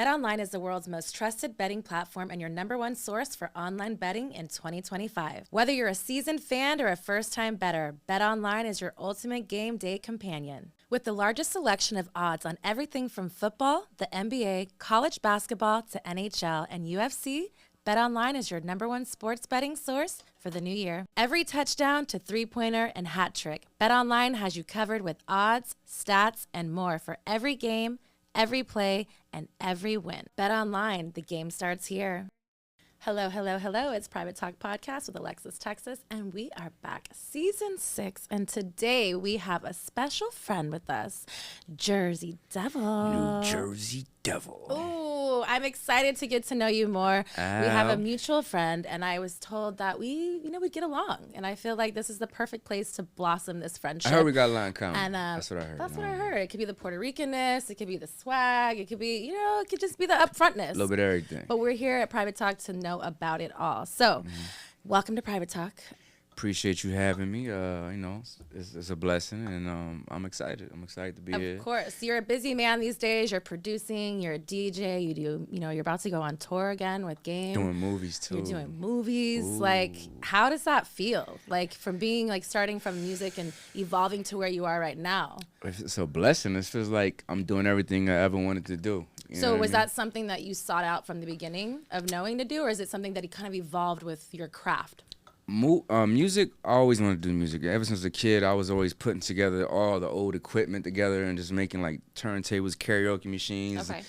BetOnline is the world's most trusted betting platform and your #1 source for online betting in 2025. Whether you're a seasoned fan or a first-time bettor, BetOnline is your ultimate game day companion. With the largest selection of odds on everything from football, the NBA, college basketball to NHL and UFC, BetOnline is your #1 sports betting source for the new year. Every touchdown to three-pointer and hat trick, BetOnline has you covered with odds, stats, and more for every game, every play, and every win. BetOnline, the game starts here. Hello, hello, hello. It's Private Talk Podcast with Alexis, Texas, and we are back season 6. And today we have a special friend with us, Jerzey Devil. New Jersey Devil. Ooh, I'm excited to get to know you more. We have a mutual friend, and I was told that we'd get along. And I feel like this is the perfect place to blossom this friendship. I heard we got a line coming. And that's what I heard. That's what I heard. It could be the Puerto Ricanness. It could be the swag. It could be, it could just be the upfrontness. A little bit of everything. But we're here at Private Talk to know about it all. So, welcome to Private Talk. Appreciate you having me. It's a blessing, and I'm excited. I'm excited to be here. Of course. You're a busy man these days. You're producing. You're a DJ. You do, you're about to go on tour again with Game. Doing movies, too. You're doing movies. Ooh. Like, how does that feel? Like, from being, starting from music and evolving to where you are right now? It's a blessing. It feels like I'm doing everything I ever wanted to do. So was that something that you sought out from the beginning of knowing to do, or is it something that kind of evolved with your craft? Music, I always wanted to do music. Ever since a kid, I was always putting together all the old equipment together and just making turntables, karaoke machines. Okay.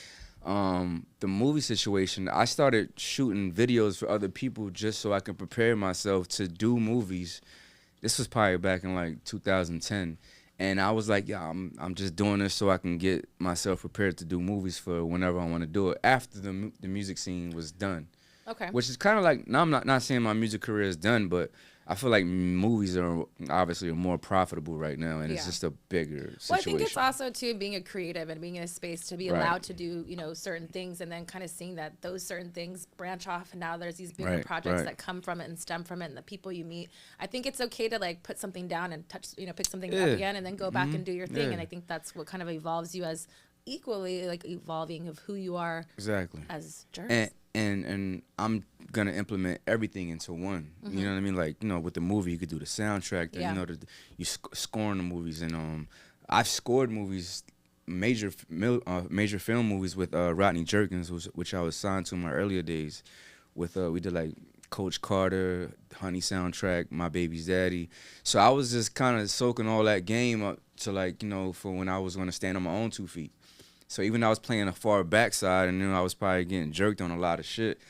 The movie situation, I started shooting videos for other people just so I could prepare myself to do movies. This was probably back in 2010. And I was like, yeah, I'm just doing this so I can get myself prepared to do movies for whenever I want to do it after the music scene was done. Okay. Which is kind of now I'm not saying my music career is done, but I feel like movies are obviously more profitable right now, and it's just a bigger situation. Well, I think it's also, too, being a creative and being in a space to be allowed to do, certain things, and then kind of seeing that those certain things branch off, and now there's these bigger projects that come from it and stem from it, and the people you meet. I think it's okay to, put something down and touch, pick something up again, and then go back and do your thing, and I think that's what kind of evolves you as equally, evolving of who you are as Jerzey. And I'm gonna implement everything into one. You know what I mean? With the movie, you could do the soundtrack. You scoring the movies, and I've scored movies, major film movies with Rodney Jerkins, which I was signed to in my earlier days. With we did Coach Carter, Honey soundtrack, My Baby's Daddy. So I was just kind of soaking all that game up to for when I was gonna stand on my own 2 feet. So even though I was playing a far backside and I was probably getting jerked on a lot of shit,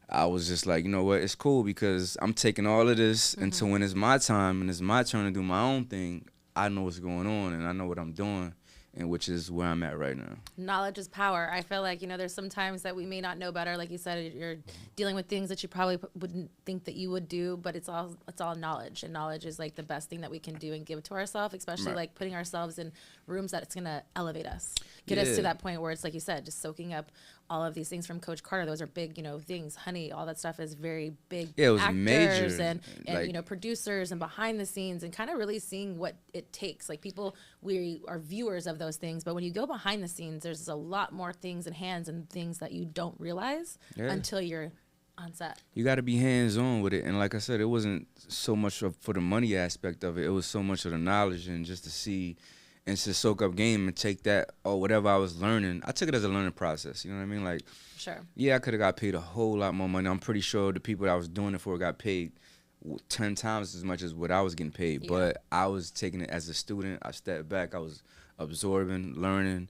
I was just like, you know what, it's cool because I'm taking all of this until when it's my time and it's my turn to do my own thing, I know what's going on and I know what I'm doing, and which is where I'm at right now. Knowledge is power. I feel like, there's some times that we may not know better. Like you said, you're dealing with things that you probably wouldn't think that you would do, but it's all knowledge. And knowledge is the best thing that we can do and give to ourselves, especially putting ourselves in rooms that it's going to elevate us. Get us to that point where it's like you said, just soaking up all of these things from Coach Carter. Those are big, things. Honey, all that stuff is very big. Yeah, it was actors major. And producers and behind the scenes and kind of really seeing what it takes. We are viewers of those things, but when you go behind the scenes, there's a lot more things and hands and things that you don't realize until you're on set. You got to be hands-on with it. And like I said, it wasn't so much for the money aspect of it. It was so much of the knowledge and just to see and to soak up game and take that or whatever I was learning. I took it as a learning process. You know what I mean? Sure. Yeah, I could have got paid a whole lot more money. I'm pretty sure the people that I was doing it for got paid 10 times as much as what I was getting paid. But I was taking it as a student. I stepped back. I was absorbing, learning,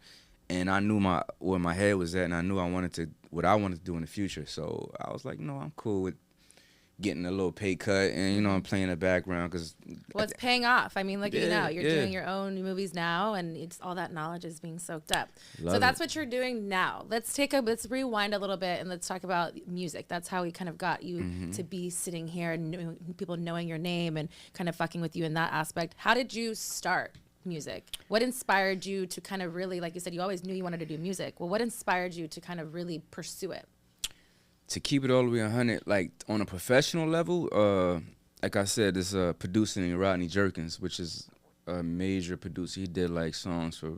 and I knew where my head was at, and I knew what I wanted to do in the future. So I was like, no, I'm cool with getting a little pay cut and, I'm playing the background because... Well, it's paying off. I mean, look at you now. You're doing your own movies now, and it's all that knowledge is being soaked up. So that's what you're doing now. Let's rewind a little bit and let's talk about music. That's how we kind of got you to be sitting here and people knowing your name and kind of fucking with you in that aspect. How did you start music? What inspired you to kind of really, like you said, you always knew you wanted to do music. Well, what inspired you to kind of really pursue it? To keep it all the way 100, on a professional level, like I said, it's producing Rodney Jerkins, which is a major producer. He did songs for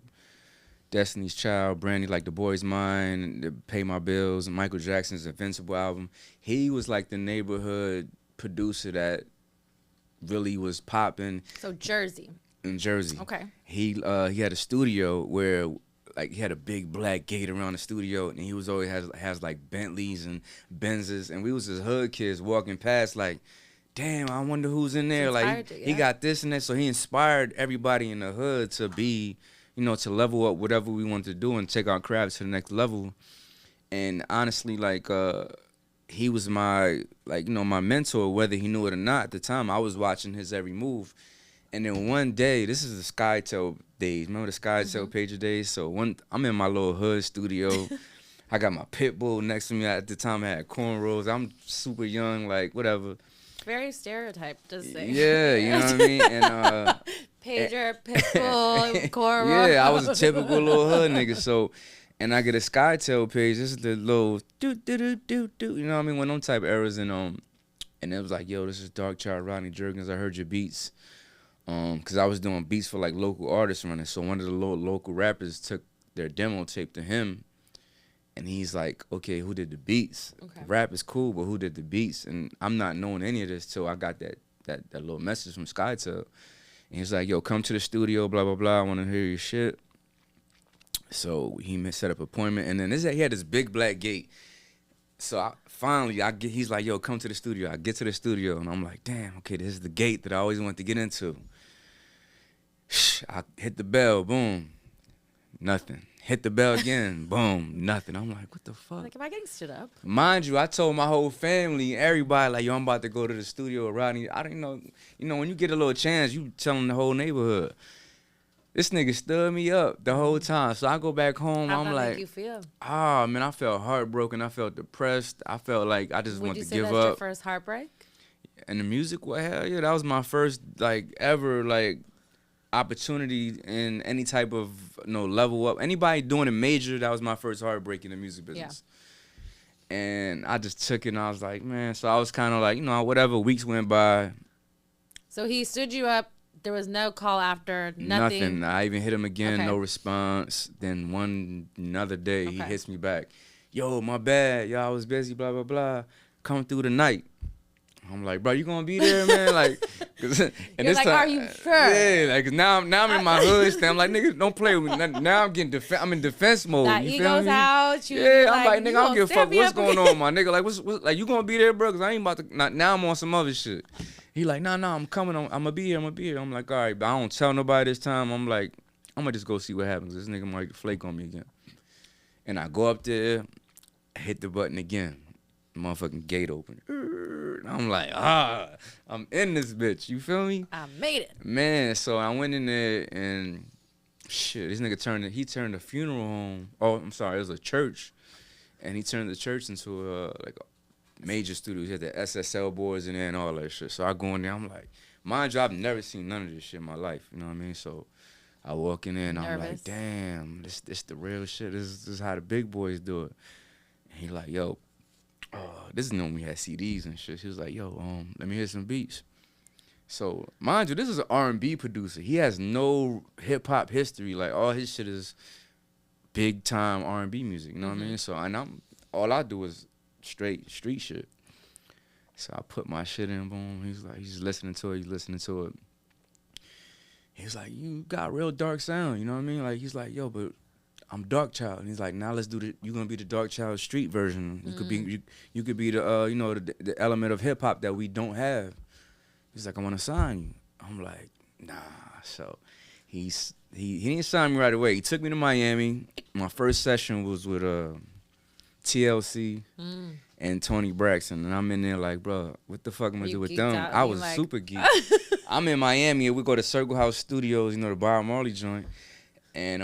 Destiny's Child, Brandy, like The Boy's Mine, Pay My Bills, and Michael Jackson's Invincible album. He was like the neighborhood producer that really was popping. So Jersey. In Jersey. Okay. He had a studio where like he had a big black gate around the studio, and he was always has like Bentleys and Benzes, and we was his hood kids walking past like, damn, I wonder who's in there. Like he got this and that, so he inspired everybody in the hood to be, you know, to level up whatever we wanted to do and take our craft to the next level. And honestly, like he was my, like, you know, my mentor, whether he knew it or not. At the time, I was watching his every move. And then one day, this is the SkyTel days. Remember the SkyTel pager days? So I'm in my little hood studio. I got my pit bull next to me. At the time, I had cornrows. I'm super young, like, whatever. Very stereotyped, just saying. Yeah, you know what I mean? And pager, pit bull, cornrows. Yeah, I was a typical little hood nigga. So, and I get a SkyTel page. This is the little do. You know what I mean? One of them type of errors. And it was like, yo, this is Dark Child, Rodney Jerkins. I heard your beats. Cause I was doing beats for like local artists running. So one of the local rappers took their demo tape to him, and he's like, "Okay, who did the beats? Okay. The rap is cool, but who did the beats?" And I'm not knowing any of this till I got that little message from SkyTel, and he's like, "Yo, come to the studio, blah blah blah. I want to hear your shit." So he set up an appointment, and then he had this big black gate. So he's like, "Yo, come to the studio." I get to the studio, and I'm like, "Damn, okay, this is the gate that I always wanted to get into." I hit the bell, boom, nothing. Hit the bell again, boom, nothing. I'm like, what the fuck? Like, am I getting stood up? Mind you, I told my whole family, everybody, like, yo, I'm about to go to the studio with Rodney. I didn't know, you know, when you get a little chance, you telling the whole neighborhood. This nigga stood me up the whole time. So I go back home, How'd I'm that like, make you feel? Oh, man, I felt heartbroken. I felt depressed. I felt like I just wanted to give up. Would you say that's your first heartbreak? And the music, well, hell yeah, that was my first, like, ever, like, opportunity in any type of, you know, level up. Anybody doing a major, that was my first heartbreak in the music business. Yeah. And I just took it, and I was like, man. So I was kind of like, you know, whatever, weeks went by. So he stood you up. There was no call after, nothing. I even hit him again, okay. No response. Then another day, he hits me back. Yo, my bad. Yo, I was busy, blah, blah, blah. Come through the night. I'm like, bro, you gonna be there, man? Like, and you're this like, time, are you sure? Yeah, like, now I'm in my hood. I'm like, nigga, don't play with me. Now I'm I'm in defense mode. That you ego's feel me? out. Yeah, I'm like, nigga, I don't give a fuck what's going on, my nigga. Like, what's like, you gonna be there, bro? Cause I ain't about to. Now I'm on some other shit. He like, nah, I'm coming. I'm gonna be here. I'm like, all right, but I don't tell nobody this time. I'm like, I'm gonna just go see what happens. This nigga might flake on me again. And I go up there, hit the button again. Motherfucking gate open. I'm like, I'm in this bitch. You feel me? I made it. Man, so I went in there and shit, this nigga turned a funeral home. Oh, I'm sorry, it was a church. And he turned the church into like a major studio. He had the SSL boards in there and all that shit. So I go in there, I'm like, mind you, I've never seen none of this shit in my life. You know what I mean? So I walk in there and I'm like, damn, this the real shit. This is how the big boys do it. And he like, yo, this is when we had CDs and shit. He was like, yo, let me hear some beats. So, mind you, this is an R&B producer. He has no hip-hop history. Like, all his shit is big-time R&B music, you know what I mean? So, and all I do is straight street shit. So, I put my shit in, boom. He's like, he's listening to it. He was like, you got real dark sound, you know what I mean? Like, he's like, yo, but I'm Dark Child, and he's like, now let's do you're gonna be the Dark Child street version. You could be the you know, the element of hip hop that we don't have. He's like, I want to sign you. I'm like, nah. So he didn't sign me right away. He took me to Miami. My first session was with TLC and Tony Braxton, and I'm in there like, bro, what the fuck am I do with them? I was like, super geek. I'm in Miami, and we go to Circle House Studios, you know, the Bob Marley joint. And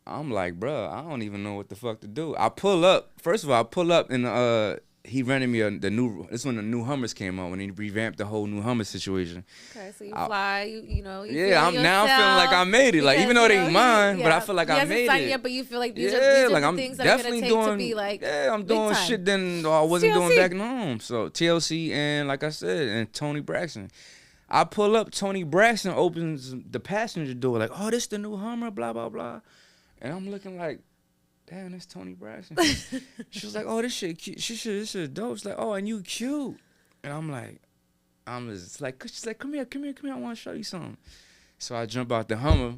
I'm like, bro, I don't even know what the fuck to do. I pull up. First of all, I pull up and he rented me this when the new Hummers came out, when he revamped the whole new Hummer situation. Okay, so you fly, you know. Yeah, I'm feeling like I made it. Like, even though it ain't mine, but I feel like I made it. Yet, but you feel like these are the things that are going to take to be like, I'm doing shit then I wasn't doing back in home. So TLC and, like I said, and Tony Braxton. I pull up, Tony Braxton opens the passenger door like, oh, this the new Hummer, blah, blah, blah. And I'm looking like, damn, that's Toni Braxton. She was like, oh, this shit cute. This shit dope. She's like, oh, and you cute. And I'm like, she's like, come here, I want to show you something. So I jump out the Hummer.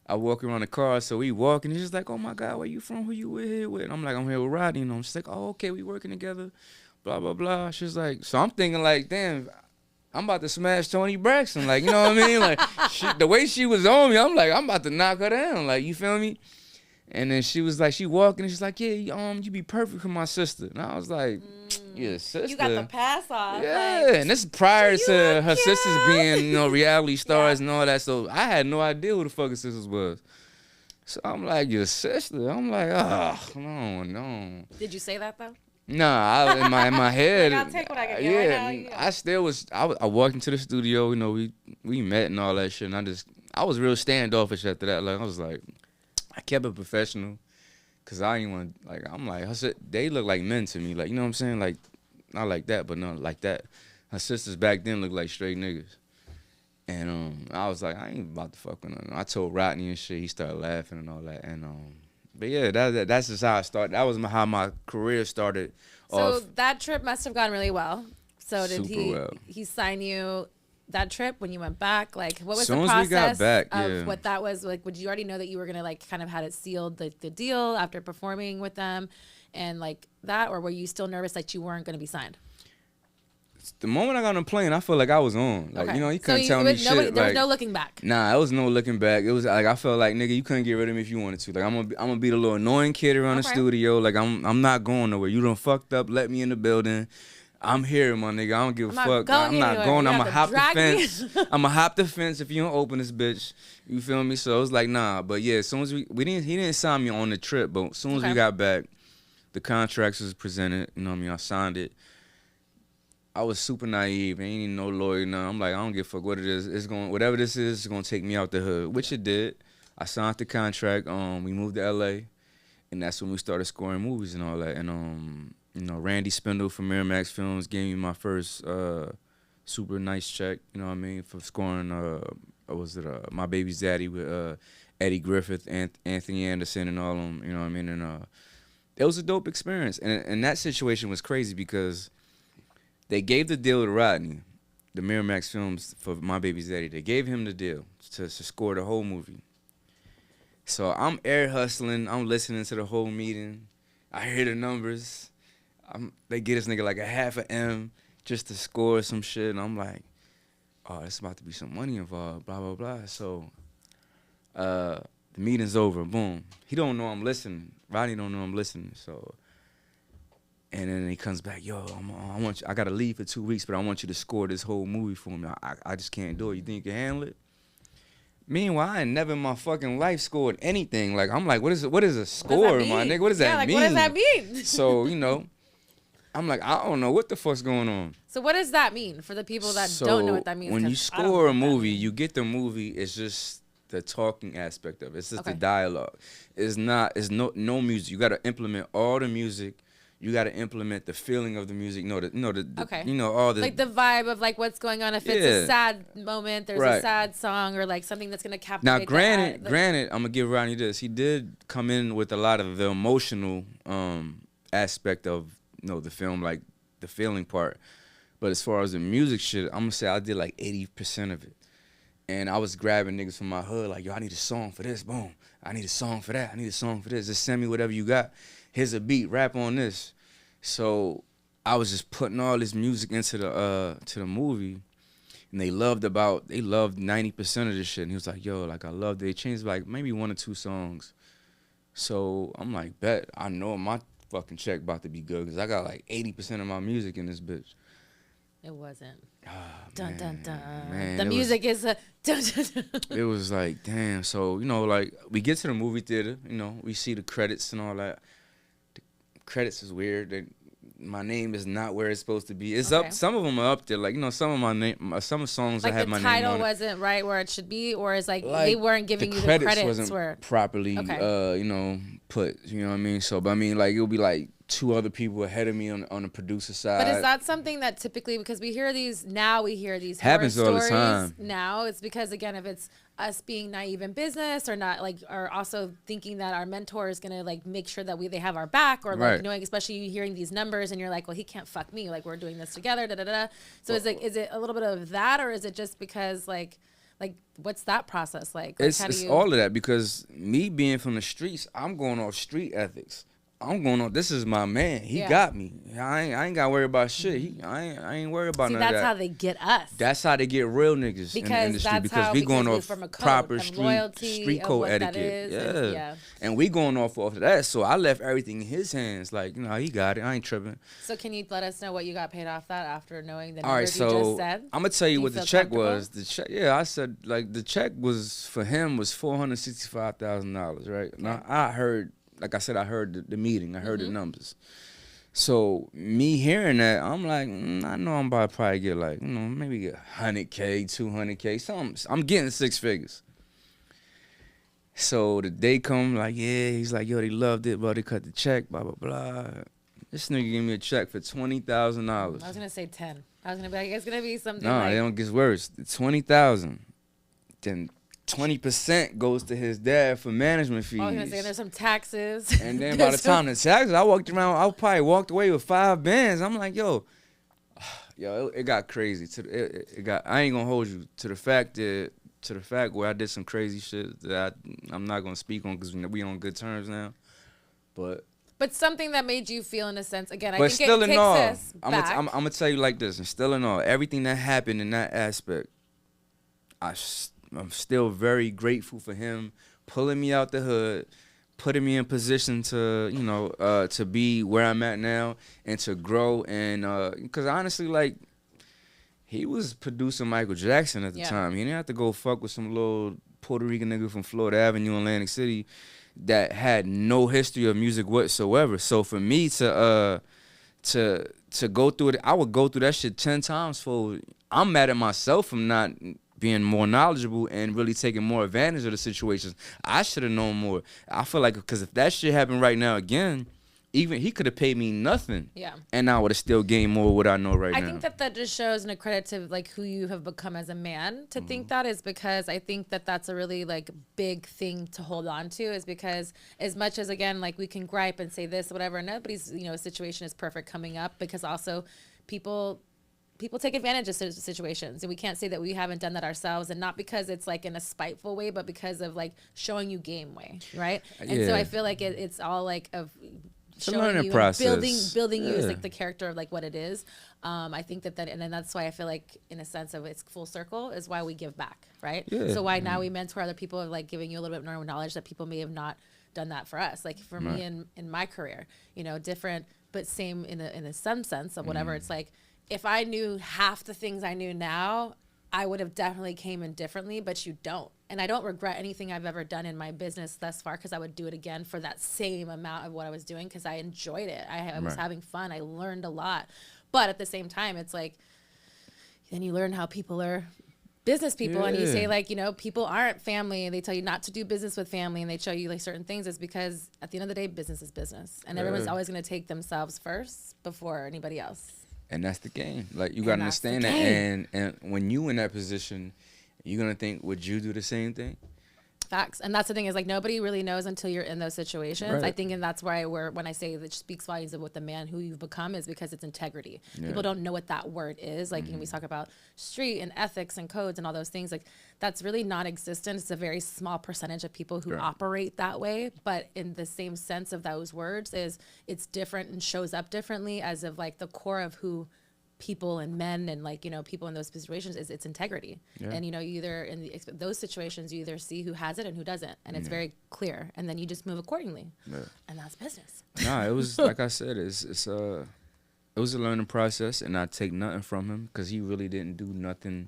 I walk around the car, so we walk, and he's just like, oh, my God, where you from? Who you with here with? And I'm like, I'm here with Rodney. And she's like, oh, okay, we working together, blah, blah, blah. She's like, so I'm thinking like, damn, I'm about to smash Toni Braxton. Like, you know what I mean? Like, the way she was on me, I'm like, I'm about to knock her down. Like, you feel me? And then she was like, she walking, and she's like, yeah, you be perfect for my sister. And I was like, yeah, sister. You got the pass off. Yeah, like, and this is prior to her sisters being, reality stars and all that. So I had no idea who the fuck her sisters was. So I'm like, your sister? I'm like, oh, no. Did you say that, though? Nah, in my head. Like, I'll take what I can get right now. I still was, I walked into the studio, we met and all that shit. And I was real standoffish after that. Like, I was like, I kept it professional. Cause I didn't want, like, I'm like, they look like men to me, like, you know what I'm saying, like, not like that, but not like that. Her sisters back then looked like straight niggas, and I was like, I ain't about to fuck with them. I told Rodney and shit, he started laughing and all that, and but yeah, that's just how I started. That was how my career started. So that trip must have gone really well. So did he sign you that trip when you went back? Like, what was the process we got back, of what that was? Like, would you already know that you were gonna like kind of had it sealed, the deal after performing with them and like that, or were you still nervous that you weren't gonna be signed? The moment I got on the plane, I felt like I was on. Like, you couldn't tell me shit. There was no looking back. Nah, there was no looking back. It was like I felt like, nigga, you couldn't get rid of me if you wanted to. Like, I'm gonna be the little annoying kid around the studio. Like, I'm not going nowhere. You done fucked up. Let me in the building. I'm here, my nigga. I don't give a fuck. I'm not going. I'm gonna hop the fence. I'm gonna hop the fence if you don't open this bitch. You feel me? So it was like, nah. But yeah, as soon as he didn't sign me on the trip, but as soon as we got back, the contracts was presented. You know what I mean? I signed it. I was super naive. Ain't even no lawyer. No, I'm like, I don't give a fuck what it is. Whatever this is, it's gonna take me out the hood, which it did. I signed the contract. We moved to LA, and that's when we started scoring movies and all that. And Randy Spindle from Miramax Films gave me my first super nice check, you know what I mean, for scoring, My Baby's Daddy with Eddie Griffith, Anthony Anderson, and all of them, you know what I mean? And it was a dope experience. And that situation was crazy because they gave the deal to Rodney, the Miramax Films, for My Baby's Daddy. They gave him the deal to score the whole movie. So I'm air hustling. I'm listening to the whole meeting. I hear the numbers. They get this nigga like a half an M just to score some shit, and I'm like, oh, there's about to be some money involved, blah, blah, blah. So the meeting's over, boom. He don't know I'm listening. Rodney don't know I'm listening, so. And then he comes back, yo, I gotta leave for 2 weeks, but I want you to score this whole movie for me. I just can't do it. You think you can handle it? Meanwhile, I ain't never in my fucking life scored anything. Like, I'm like, what is a score, my nigga? What does that mean? What does that mean? So, I'm like, I don't know what the fuck's going on. So what does that mean for the people that don't know what that means? When you score a movie, you get the movie, it's just the talking aspect of it. It's just the dialogue. It's no music. You got to implement all the music. You got to implement the feeling of the music. All the like the vibe of like what's going on. If it's a sad moment, there's a sad song or like something that's gonna captivate. Now, granted, I'm gonna give Rodney this. He did come in with a lot of the emotional aspect of the film, like the feeling part. But as far as the music shit, I'm gonna say I did like 80% of it. And I was grabbing niggas from my hood, like, yo, I need a song for this. Boom. I need a song for that. I need a song for this. Just send me whatever you got. Here's a beat. Rap on this. So I was just putting all this music into the movie, and they loved 90% of this shit. And he was like, yo, like, I loved it. They changed like maybe 1 or 2 songs. So I'm like, bet. I know my fucking check about to be good because I got like 80% of my music in this bitch. It wasn't. Oh, dun, man, dun, dun. Man, the music is a dun, dun, dun. It was like, damn. So, like, we get to the movie theater, we see the credits and all that. The credits is weird. My name is not where it's supposed to be. It's up. Some of them are up there. Like, some of my name, some songs like I have my name on it. The title wasn't right where it should be, or it's like they weren't giving you the credits wasn't properly, put. You know what I mean? So, but I mean, like, it'll be like 2 other people ahead of me on the producer side. But is that something that typically, because we hear these happens horror all the stories time. Now it's because, again, if it's us being naive in business or not like, or also thinking that our mentor is going to like make sure that they have our back or like knowing, especially you hearing these numbers and you're like, well, he can't fuck me. Like we're doing this together. Da, da, da. So is it a little bit of that, or is it just because like what's that process like? It's all of that, because me being from the streets, I'm going off street ethics. I'm going on. This is my man. He got me. I ain't got to worry about shit. I ain't worried about none of that. That's how they get us. That's how they get real niggas in the industry, because we going off from a proper street code etiquette. Yeah. And we going off of that. So I left everything in his hands. Like, he got it. I ain't tripping. So can you let us know what you got paid off that after knowing the numbers you just said? I'm gonna tell you what the check was. The check, I said like the check was for him was $465,000, right? Okay. Now I heard. Like I said, I heard the meeting. I heard the numbers. So me hearing that, I'm like, I know I'm about to probably get like, maybe get 100K, 200K, something. I'm getting 6 figures. So the day come, like, he's like, yo, they loved it, but they cut the check, blah, blah, blah. This nigga gave me a check for $20,000. I was going to say 10. I was going to be like, it's going to be something No, it don't get worse. 20,000. Then 20% goes to his dad for management fees. I was gonna say there's some taxes. And then by the time the taxes, I probably walked away with 5 bands. I'm like, yo, it got crazy. I ain't gonna hold you to the fact where I did some crazy shit that I'm not gonna speak on, because we on good terms now. But something that made you feel, in a sense, again, I think still it takes us back. I'm gonna tell you like this, and still in all, everything that happened in that aspect, I'm still very grateful for him pulling me out the hood, putting me in position to, to be where I'm at now and to grow. And because honestly, like, he was producing Michael Jackson at the time. He didn't have to go fuck with some little Puerto Rican nigga from Florida Avenue in Atlantic City that had no history of music whatsoever. So for me to go through it, I would go through that shit 10 times for. I'm mad at myself from not being more knowledgeable and really taking more advantage of the situations. I should have known more. I feel like, because if that shit happened right now again, even he could have paid me nothing. Yeah. And I would have still gained more of what I know right now. I think that just shows an credit to like who you have become as a man to think that, is because I think that that's a really like big thing to hold on to, is because as much as, again, like we can gripe and say this, whatever, and nobody's, situation is perfect coming up, because also people take advantage of situations, and we can't say that we haven't done that ourselves, and not because it's like in a spiteful way, but because of like showing you game way, right? And so I feel like it's all like of showing you process. building you as like the character of like what it is. I think that and then that's why I feel like, in a sense of it's full circle, is why we give back, right? Yeah. So why now we mentor other people of like giving you a little bit more knowledge that people may have not done that for us. Like for me in my career, different but same in some sense of whatever. It's like, if I knew half the things I knew now, I would have definitely came in differently, but you don't. And I don't regret anything I've ever done in my business thus far, because I would do it again for that same amount of what I was doing, because I enjoyed it. I was having fun. I learned a lot. But at the same time, it's like, then you learn how people are business people, and you say like, people aren't family, and they tell you not to do business with family, and they show you like certain things. It's because at the end of the day, business is business, and everyone's always going to take themselves first before anybody else. And that's the game. Like, you got to understand that. And when you in that position, you're going to think, would you do the same thing? Facts. And that's the thing, is like nobody really knows until you're in those situations. Right. I think, and that's where when I say that speaks volumes of what the man who you've become is, because it's integrity. Yeah. People don't know what that word is. Like, we talk about street and ethics and codes and all those things. Like, that's really non-existent. It's a very small percentage of people who operate that way. But in the same sense of those words, it's different and shows up differently as of like the core of who people and men and like, people in those situations is it's integrity. Yeah. And, you either in those situations, you either see who has it and who doesn't. And it's very clear. And then you just move accordingly. Yeah. And that's business. Nah, it was, like I said, it was a learning process, and I take nothing from him, because he really didn't do nothing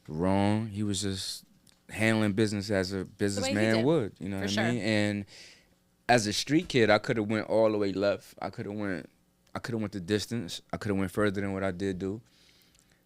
wrong. He was just handling business as a businessman would, you know what I mean? And as a street kid, I could have went all the way left. I could have went the distance. I could have went further than what I did do.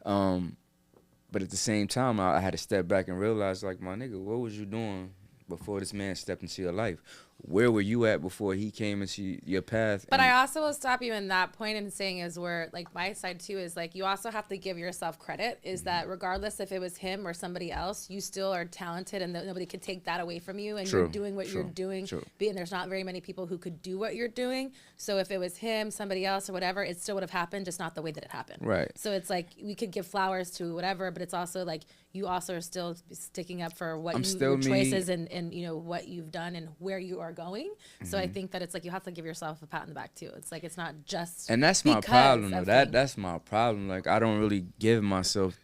But at the same time, I had to step back and realize, like, my nigga, what was you doing before this man stepped into your life? Where were you at before he came into your path? But I also will stop you in that point and saying is where, like, my side too is like, you also have to give yourself credit is that regardless if it was him or somebody else, you still are talented and nobody could take that away from you. And you're doing what you're doing. And there's not very many people who could do what you're doing. So if it was him, somebody else or whatever, it still would have happened, just not the way that it happened. Right. So it's like, we could give flowers to whatever, but it's also like, you also are still sticking up for what your choices and you know what you've done and where you are going. So I think that it's like you have to give yourself a pat on the back too. It's like it's not just and that's my problem though. That's my problem. Like I don't really give myself,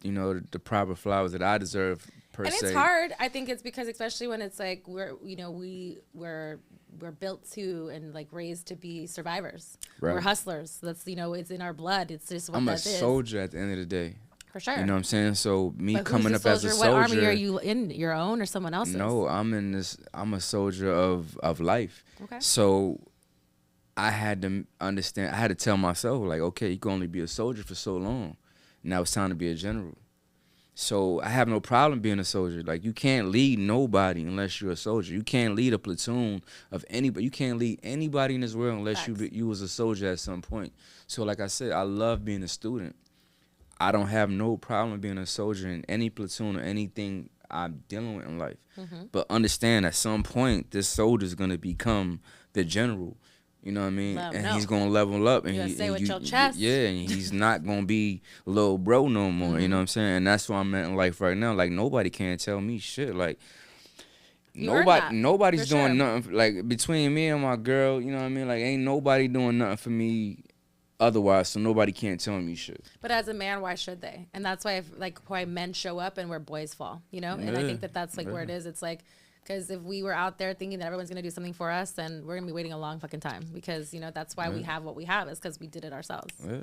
you know, the proper flowers that I deserve per se. And it's hard. I think it's because especially when it's like we're built to and like raised to be survivors. Right. We're hustlers. That's it's in our blood. It's just what that is. I'm a soldier at the end of the day. For sure. You know what I'm saying? So me coming up as a soldier. What army are you in? Your own or someone else's? No, I'm a soldier of life. Okay. So I had to understand. I had to tell myself like, okay, you can only be a soldier for so long. Now it's time to be a general. So I have no problem being a soldier. Like you can't lead nobody unless you're a soldier. You can't lead a platoon of anybody. You can't lead anybody in this world unless you was a soldier at some point. So like I said, I love being a student. I don't have no problem being a soldier in any platoon or anything I'm dealing with in life. Mm-hmm. But understand at some point, this soldier's going to become the general. You know what I mean? He's going to level up. And you say with your chest. Yeah, and he's not going to be little bro no more. Mm-hmm. You know what I'm saying? And that's what I'm at in life right now. Like, nobody can tell me shit. Like, nobody's doing nothing. Like, between me and my girl, you know what I mean? Like, ain't nobody doing nothing for me otherwise, so nobody can't tell me shit. But as a man, why should they? And that's why why men show up and where boys fall, you know? And I think that's like where it is. It's like, because if we were out there thinking that everyone's going to do something for us, then we're going to be waiting a long fucking time because, that's why we have what we have is because we did it ourselves. Yeah.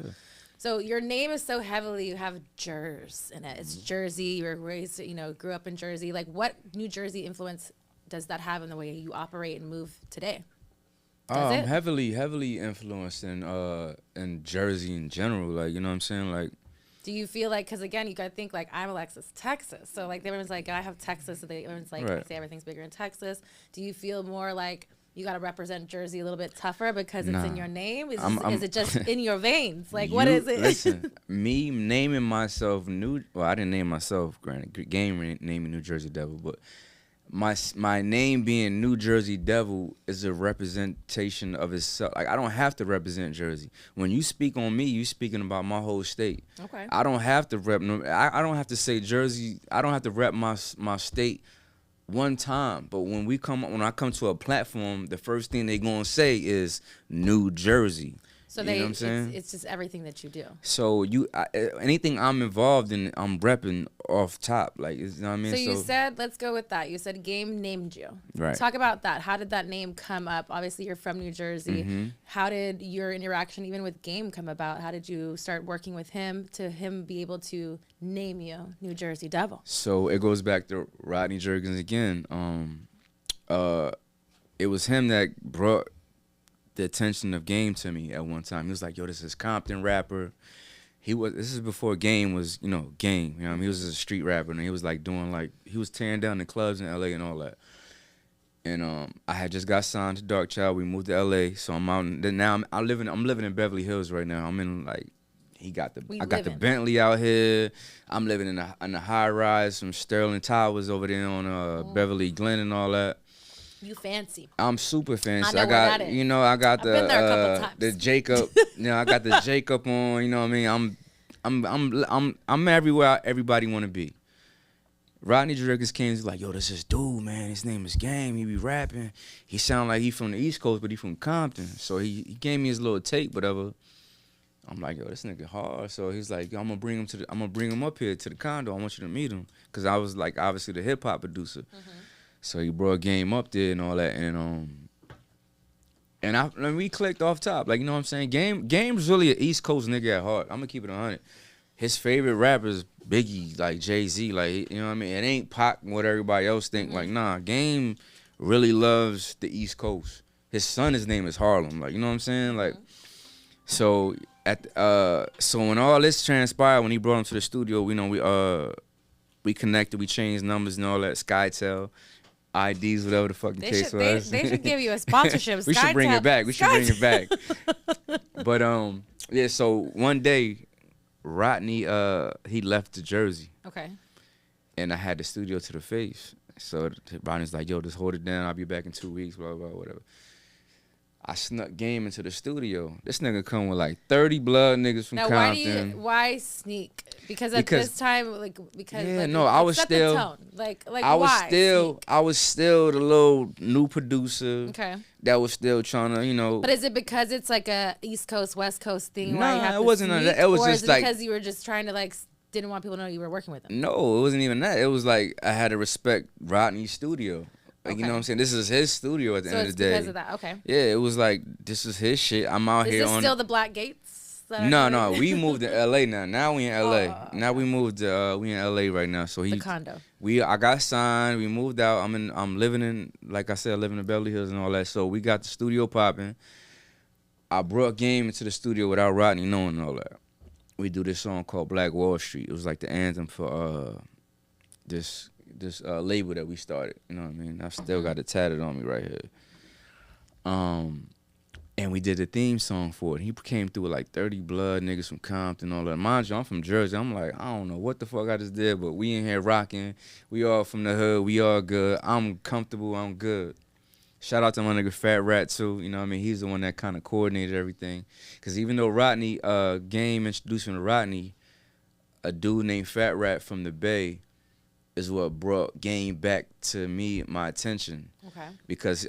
So your name is so heavily, you have Jerzey in it. It's Jersey. You were raised, grew up in Jersey. Like what New Jersey influence does that have in the way you operate and move today? I'm heavily influenced in Jersey in general. Like, you know what I'm saying? Like, do you feel like, because again, you got to think like I'm Alexis, Texas. So like everyone's like, I have Texas. So everyone's like, I say everything's bigger in Texas. Do you feel more like you got to represent Jersey a little bit tougher because it's in your name? Is it just in your veins? Like, what is it? Listen, me naming myself I didn't name myself, granted, game naming New Jersey Devil, but my name being New Jerzey Devil is a representation of itself. Like I don't have to represent Jersey. When you speak on me, you speaking about my whole state. Okay. I don't have to rep. I don't have to say Jersey. I don't have to rep my state one time. But when I come to a platform, the first thing they gonna say is New Jersey. So you know what I'm saying? It's just everything that you do. So anything I'm involved in, I'm repping off top. Like, you know what I mean? So you said, let's go with that. You said Game named you. Right. Talk about that. How did that name come up? Obviously, you're from New Jersey. Mm-hmm. How did your interaction even with Game come about? How did you start working with him to him be able to name you New Jerzey Devil? So it goes back to Rodney Jerkins again. It was him that brought the attention of Game to me at one time. He was like, yo, this is Compton rapper. This is before Game was, Game. You know what I mean? He was a street rapper, and he was like he was tearing down the clubs in LA and all that. And I had just got signed to Dark Child. We moved to LA, so I'm out. Now I'm living in Beverly Hills right now. I'm in I got the Bentley out here. I'm living in the high rise from Sterling Towers over there on Beverly Glen and all that. You fancy. I'm super fancy. I got the Jacob. I got the Jacob on. You know what I mean? I'm everywhere everybody want to be. Rodney Jerkins came to like, yo, this is dude, man. His name is Game. He be rapping. He sound like he from the East Coast, but he from Compton. So he gave me his little tape, whatever. I'm like, yo, this nigga hard. So he's like, yo, I'm gonna bring him up here to the condo. I want you to meet him, cause I was like obviously the hip hop producer. Mm-hmm. So he brought Game up there and all that, and we clicked off top. Like, you know what I'm saying? Game's really an East Coast nigga at heart. I'm gonna keep it 100. His favorite rappers, Biggie, like Jay-Z, like, you know what I mean? It ain't Pac what everybody else think. Mm-hmm. Like, nah, Game really loves the East Coast. His name is Harlem. Like, you know what I'm saying? Like, so when all this transpired, when he brought him to the studio, we connected, we changed numbers and all that, SkyTel. IDs, whatever the fucking case was. They should give you a sponsorship. We should bring it back. We should bring it back. But yeah. So one day, Rodney he left to Jersey. Okay. And I had the studio to the face. So Rodney's like, yo, just hold it down. I'll be back in 2 weeks. Blah blah whatever. I snuck Game into the studio. This nigga come with like 30 blood niggas from Compton. Why sneak? Because this time, yeah, no, I was still the tone. Like I was still the little new producer. Okay. That was still trying to, But is it because it's like a East Coast West Coast thing? Nah, it wasn't that. It was just like because you were just trying to didn't want people to know you were working with them. No, it wasn't even that. It was like I had to respect Rodney's studio. Like, you know what I'm saying? This is his studio at the end of the day. Because of that, okay. Yeah, it was like, this is his shit. I'm out here on... Is this still the Black Gates? No, we moved to L.A. now. Now we in L.A. Now we moved to, we in L.A. right now. So the condo. I got signed. We moved out. I'm living in, like I said, I live in the Beverly Hills and all that. So we got the studio popping. I brought Game into the studio without Rodney knowing all that. We do this song called Black Wall Street. It was like the anthem for this label that we started, you know what I mean? I still got it tatted on me right here. And we did a theme song for it. He came through with like 30 blood niggas from Compton and all that. Mind you, I'm from Jersey. I'm like, I don't know what the fuck I just did, but we in here rocking. We all from the hood. We all good. I'm comfortable. I'm good. Shout out to my nigga Fat Rat too. You know what I mean? He's the one that kind of coordinated everything. Because even though Rodney, Game introduced me to Rodney, a dude named Fat Rat from the Bay is what brought Game back to me, my attention. Okay. Because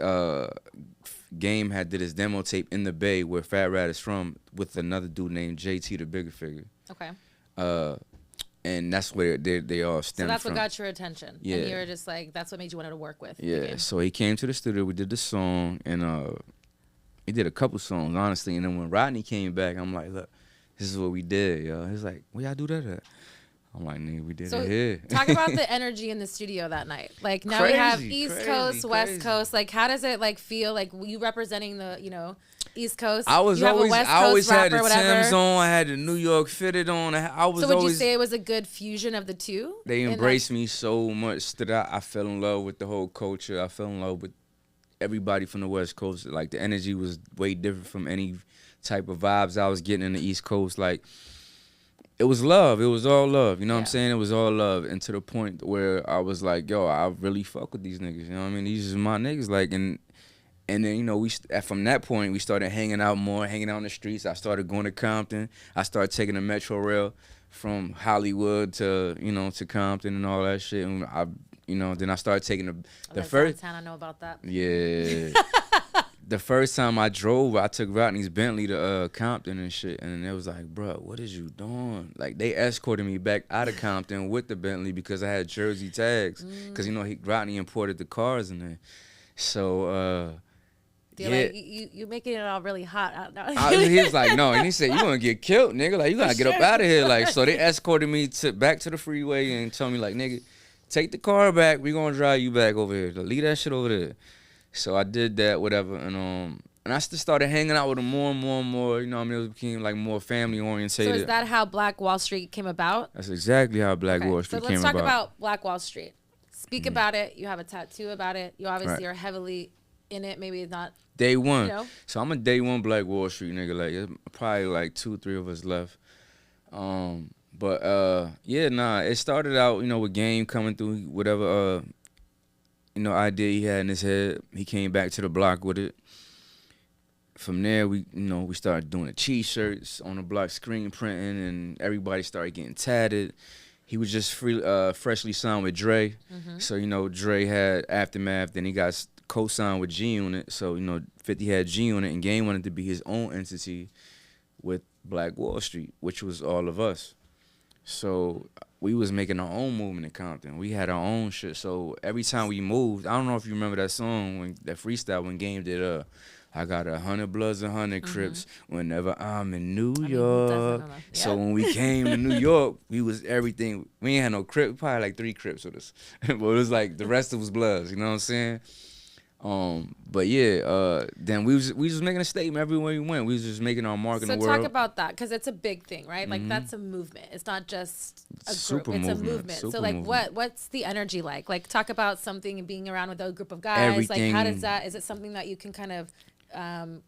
Game had did his demo tape in the Bay where Fat Rat is from with another dude named JT the Bigger Figure. Okay. And that's where they all stemmed from. So that's what got your attention. Yeah. And you were just like, that's what made you want to work with. Yeah. So he came to the studio, we did the song, and he did a couple songs, honestly. And then when Rodney came back, I'm like, look, this is what we did, yo. He's like, where y'all do that at? I'm like, nigga, we did it here. Talk about the energy in the studio that night. Like, now we have East Coast, West Coast. Like, how does it, feel? Like, you representing the, East Coast? I always had the Timbs on. I had the New York fitted on. So would you say it was a good fusion of the two? They embraced me so much that I fell in love with the whole culture. I fell in love with everybody from the West Coast. Like, the energy was way different from any type of vibes I was getting in the East Coast. Like, it was love. It was all love. You know what I'm saying? It was all love. And to the point where I was like, yo, I really fuck with these niggas. You know what I mean? These are my niggas. Like, and then, from that point, we started hanging out more, hanging out in the streets. I started going to Compton. I started taking the Metro Rail from Hollywood to, to Compton and all that shit. And then I started taking the first town. I know about that. Yeah. The first time I drove, I took Rodney's Bentley to Compton and shit, and it was like, bro, what is you doing? Like, they escorted me back out of Compton with the Bentley because I had Jersey tags, because Rodney imported the cars in there. So, like, you making it all really hot. He was like, no, and he said, you gonna get killed, nigga. Like, you gotta get up out of here. Like, so they escorted me back to the freeway and told me, like, nigga, take the car back. We gonna drive you back over here. Leave that shit over there. So I did that, whatever, and I just started hanging out with him more and more and more. You know what I mean? It became like more family orientated. So is that how Black Wall Street came about? That's exactly how Black Wall Street came about. So let's talk about Black Wall Street. Speak about it. You have a tattoo about it. You obviously are heavily in it. Maybe it's not day one. So I'm a day one Black Wall Street nigga. Like, it's probably like 2-3 of us left. It started out, with Game coming through, whatever idea he had in his head. He came back to the block with it. From there, we started doing the T-shirts on the block, screen printing, and everybody started getting tatted. He was just freshly signed with Dre. So, Dre had Aftermath, then he got co-signed with G-Unit. So, 50 had G-Unit, and Game wanted to be his own entity with Black Wall Street, which was all of us. So we was making our own movement in Compton. We had our own shit. So every time we moved, I don't know if you remember that song, that freestyle when Game did I got 100 Bloods, 100 Crips whenever I'm in New York. So when we came to New York, we was everything. We ain't had no Crip, probably like 3 Crips with us. But it was like the rest of us Bloods, you know what I'm saying? But yeah, then we was making a statement everywhere we went. We was just making our mark in the world. So talk about that, because it's a big thing, right? Like that's a movement. It's not just a group. It's a movement. So like what's the energy like? Like talk about something and being around with a group of guys. Everything. Like how does that, is it something that you can kind of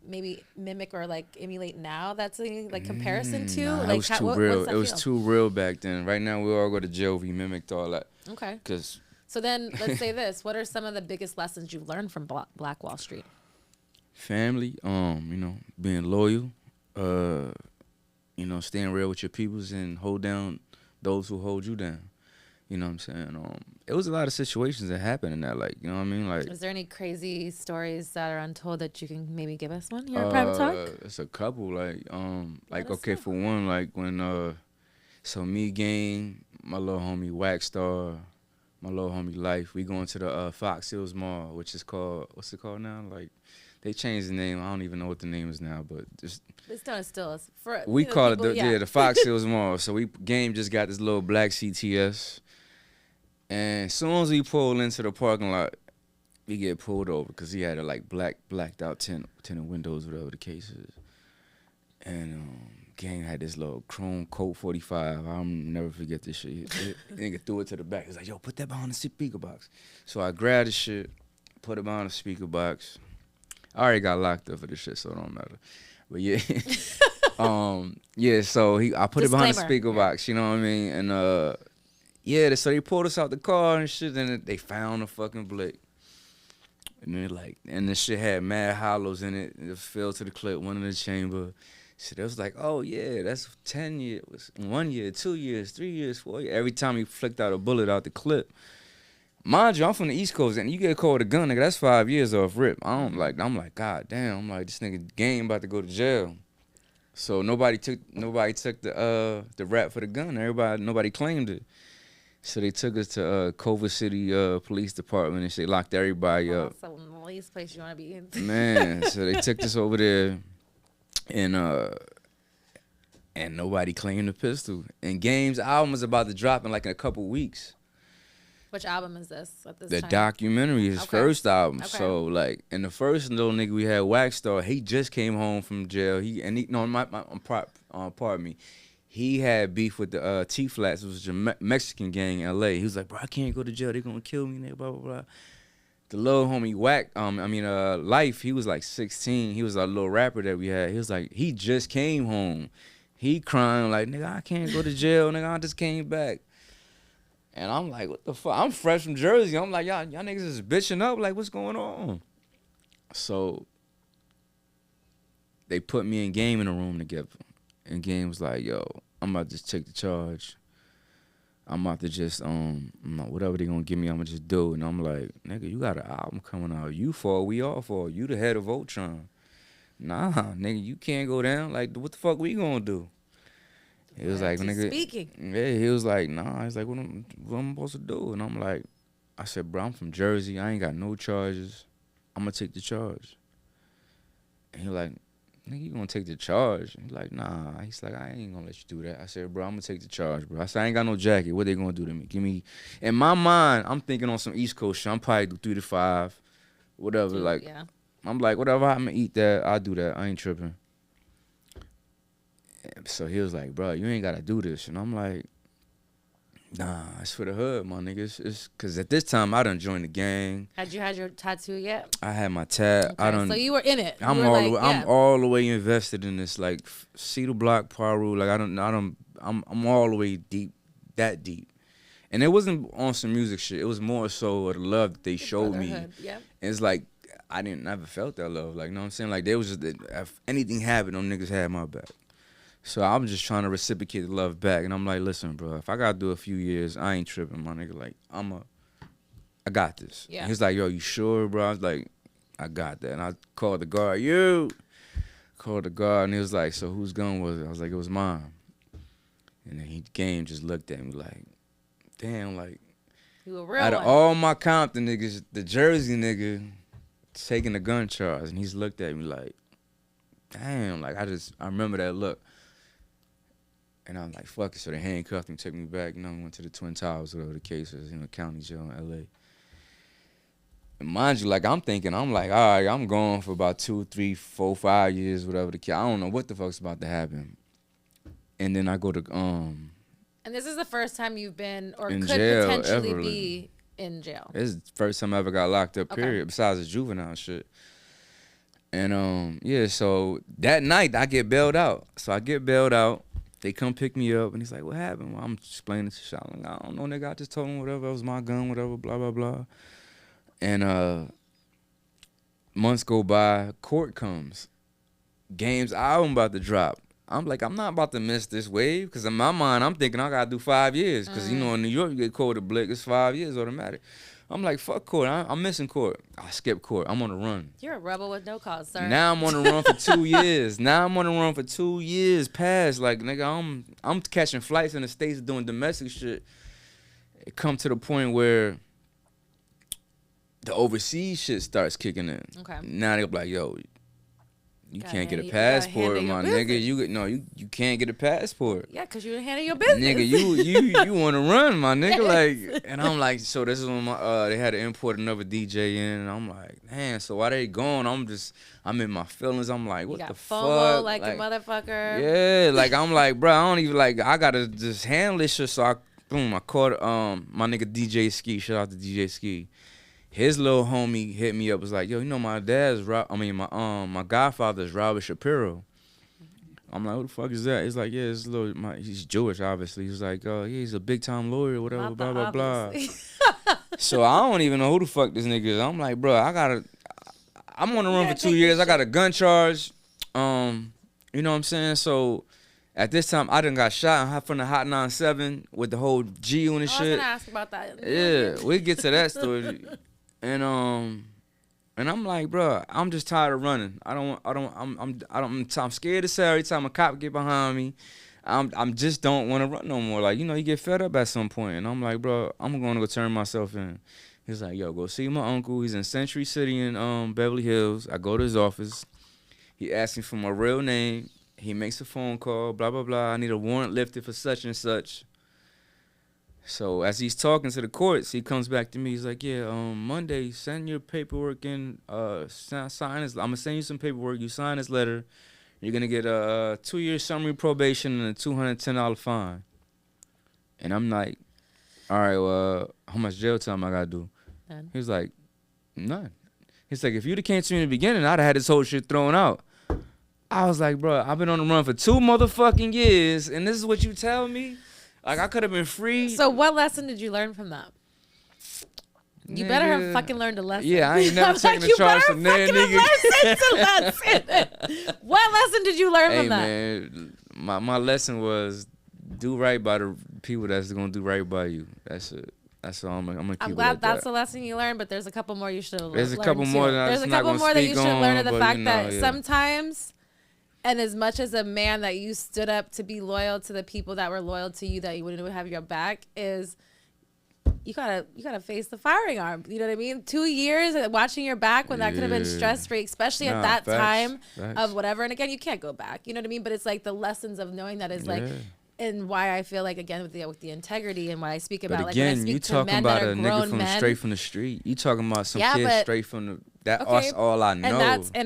maybe mimic or like emulate now? That's a like comparison to? Nah, like it was too real. It was feel? too real back then. Right now we all go to jail. We mimicked all that. Okay. Cause so then let's say this. What are some of the biggest lessons you've learned from Black Wall Street? Family, you know, being loyal, you know, staying real with your peoples and hold down those who hold you down. You know what I'm saying? It was a lot of situations that happened in that, like, you know what I mean? Like, is there any crazy stories that are untold that you can maybe give us one here in private talk? It's a couple, like okay, for one, like when so me, Gang, my little homie Waxstar, my little homie Life, we going to the Fox Hills Mall, which is called, what's it called now? Like, they changed the name. I don't even know what the name is now, but just it's still for we call people, it the Fox Hills Mall. So Game just got this little black CTS, and as soon as we pull into the parking lot, we get pulled over because he had a like blacked out tinted windows, whatever the case is, and Gang had this little chrome Colt 45. I'll never forget this shit. Nigga threw it to the back. He's like, yo, put that behind the speaker box. So I grabbed the shit, put it behind the speaker box. I already got locked up for this shit, so it don't matter. But yeah, yeah. So I put it behind the speaker box. You know what I mean? And yeah. So they pulled us out the car and shit. And they found the fucking blick. And then and the shit had mad hollows in it. It fell to the clip, one in the chamber. So it was like, oh yeah, that's 10 years, 1 year, 2 years, 3 years, 4 years. Every time he flicked out a bullet out the clip. Mind you, I'm from the East Coast, and you get caught with a gun, nigga, that's 5 years off rip. I'm like, God damn. I'm like, this nigga Game about to go to jail. So nobody took the rap for the gun. Nobody claimed it. So they took us to Culver City Police Department, and they locked everybody up. So the least place you want to be in. Man, so they took us over there, and nobody claimed the pistol. And Game's album was about to drop in a couple weeks. Which album is this at this time? The documentary, his first album. Okay. So and the first little nigga we had, Waxstar, he just came home from jail. Pardon me. He had beef with the T-Flats, which was a Mexican gang in L.A. He was like, bro, I can't go to jail. They're gonna kill me, nigga, blah blah blah. The little homie Life, he was like 16. He was a little rapper that we had. He was like, he just came home. He crying like, nigga, I can't go to jail, nigga. I just came back. And I'm like, what the fuck? I'm fresh from Jersey. I'm like, y'all niggas is bitching up. Like, what's going on? So they put me and Game in a room together. And Game was like, yo, I'm about to just take the charge. I'm about to just, whatever they gonna give me, I'm gonna just do it. And I'm like, nigga, you got an album coming out. You fall, we all fall. You the head of Voltron. Nah, nigga, you can't go down. Like, what the fuck we gonna do? He was like, nigga. Speaking. Yeah, he was like, nah. He's like, what am I supposed to do? And I'm like, I said, bro, I'm from Jersey. I ain't got no charges. I'm gonna take the charge. And he like, nigga, you gonna take the charge? And he's like, nah. He's like, I ain't gonna let you do that. I said, bro, I'm gonna take the charge, bro. I said, I ain't got no jacket. What they gonna do to me? Give me. In my mind, I'm thinking on some East Coast shit. I'm probably do 3 to 5, whatever. Like, yeah. I'm like, whatever. I'm gonna eat that. I'll do that. I ain't tripping. So he was like, bro, you ain't gotta do this. And I'm like, nah, it's for the hood, my nigga. It's cause at this time I done joined the gang. Had you had your tattoo yet? I had my tat. Okay, so you were in it. I'm all the way invested in this. Like Cedar Block, Paru. Like I'm all the way deep, that deep. And it wasn't on some music shit. It was more so the love that they showed me. Yeah. And it's like I never felt that love. Like, you know what I'm saying? Like, they was just, if anything happened, them niggas had my back. So I'm just trying to reciprocate the love back. And I'm like, listen, bro, if I got to do a few years, I ain't tripping, my nigga. Like, I got this. Yeah. He's like, yo, you sure, bro? I was like, I got that. And I called the guard, called the guard, and he was like, so whose gun was it? I was like, it was mine. And then Game just looked at me like, damn, like, you a real out one. of all my Compton niggas, the Jersey nigga taking the gun charge. And he's looked at me like, damn, like, I remember that look. And I'm like, fuck it. So they handcuffed me, took me back, we went to the Twin Towers, whatever the case is, county jail in L.A. mind you, like I'm thinking, I'm like, all right, I'm going for about 2, 3, 4, 5 years, whatever the case. I don't know what the fuck's about to happen. And then I go to And this is the first time you've been or could jail potentially ever. be in jail. This is the first time I ever got locked up, period, besides the juvenile shit. And yeah, so that night I get bailed out. So I get bailed out. They come pick me up, and he's like, what happened? Well, I'm explaining to Shot. Like, I don't know, nigga. I just told him whatever. It was my gun, whatever, blah, blah, blah. And months go by. Court comes. Game's album about to drop. I'm like, I'm not about to miss this wave. Because in my mind, I'm thinking I got to do 5 years. Because, you know, in New York, you get caught with a blick. It's 5 years automatic. I'm like, fuck court. I'm missing court. I skip court. I'm on the run. You're a rebel with no cause, sir. Now I'm on the run for 2 years. Now I'm on the run for 2 years past. Like, nigga, I'm catching flights in the States doing domestic shit. It come to the point where the overseas shit starts kicking in. Okay. Now they're like, yo, you can't get a passport, my nigga. You can't get a passport. Yeah, because you didn't handle your business. Nigga, you want to run, my nigga. Like, and I'm like, so this is when they had to import another DJ in, and I'm like, man, so why they going? I'm in my feelings. I'm like, what the FOMO fuck? like a motherfucker. Yeah, like I'm like, bro, I don't even like. I gotta just handle this shit. So I caught my nigga DJ Ski. Shout out to DJ Ski. His little homie hit me up, was like, yo, you know my my godfather is Robert Shapiro. I'm like, who the fuck is that? He's like, yeah, he's Jewish, obviously. He's like, yeah, he's a big time lawyer, whatever, blah, blah, blah. So I don't even know who the fuck this nigga is. I'm like, bro, I'm on the run for 2 years. I got a gun charge. You know what I'm saying? So at this time, I done got shot from the Hot 97 with the whole G unit shit. I was gonna ask about that. Yeah, we get to that story. And I'm like, bro, I'm just tired of running. I'm scared to say every time a cop get behind me. I'm just don't want to run no more. Like, you know, you get fed up at some point. And I'm like, bro, I'm going to go turn myself in. He's like, yo, go see my uncle. He's in Century City in Beverly Hills. I go to his office. He asks me for my real name. He makes a phone call, blah, blah, blah. I need a warrant lifted for such and such. So as he's talking to the courts, he comes back to me. He's like, yeah, Monday, send your paperwork in, sign this. I'm going to send you some paperwork. You sign this letter. You're going to get a 2-year summary probation and a $210 fine. And I'm like, all right, well, how much jail time I got to do? None. He was like, none. He's like, if you'd have came to me in the beginning, I'd have had this whole shit thrown out. I was like, bro, I've been on the run for 2 motherfucking years, and this is what you tell me? Like, I could have been free. So what lesson did you learn from that? You better have fucking learned a lesson. Yeah, I ain't never taking a charge from there, nigga. What lesson did you learn from that? Hey, man, my lesson was do right by the people that's going to do right by you. That's it. That's all I'm going to keep it. I'm glad like that's that. the lesson you learned, but there's a couple more you should have learned. There's a couple more that you should learn of the fact that sometimes... And as much as a man that you stood up to be loyal to the people that were loyal to you, that you wouldn't have your back, is you gotta face the firing arm. You know what I mean? 2 years watching your back when that could have been stress free, especially at that time of whatever. And again, you can't go back. You know what I mean? But it's like the lessons of knowing that is like. And why I feel like, again, with the integrity and what I speak about, but again, like when I speak you to talking men about that are a grown nigga from men, straight from the street. You talking about some kids straight from the that's all I know. And that's you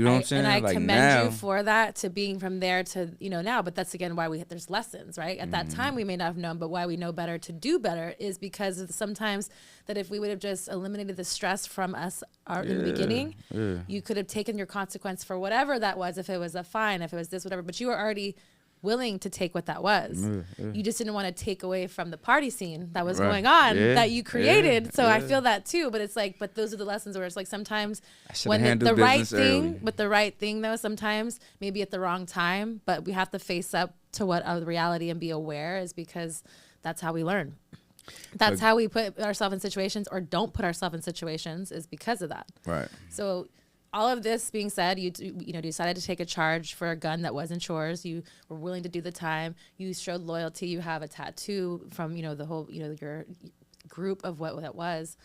know what I'm saying? And I like commend you for that, to being from there to now. But that's again why there's lessons, right? At that time we may not have known, but why we know better to do better is because of sometimes that if we would have just eliminated the stress from us in the beginning, you could have taken your consequence for whatever that was. If it was a fine, if it was this, whatever. But you were already willing to take what that was. You just didn't want to take away from the party scene that was going on that you created. So I feel that too, but it's like, but those are the lessons where it's like sometimes when the right thing, but the right thing though, sometimes maybe at the wrong time, but we have to face up to what the reality and be aware, is because that's how we learn. That's how we put ourselves in situations or don't put ourselves in situations, is because of that. Right. So all of this being said, you decided to take a charge for a gun that wasn't yours. You were willing to do the time. You showed loyalty. You have a tattoo from, the whole, your group of what that was.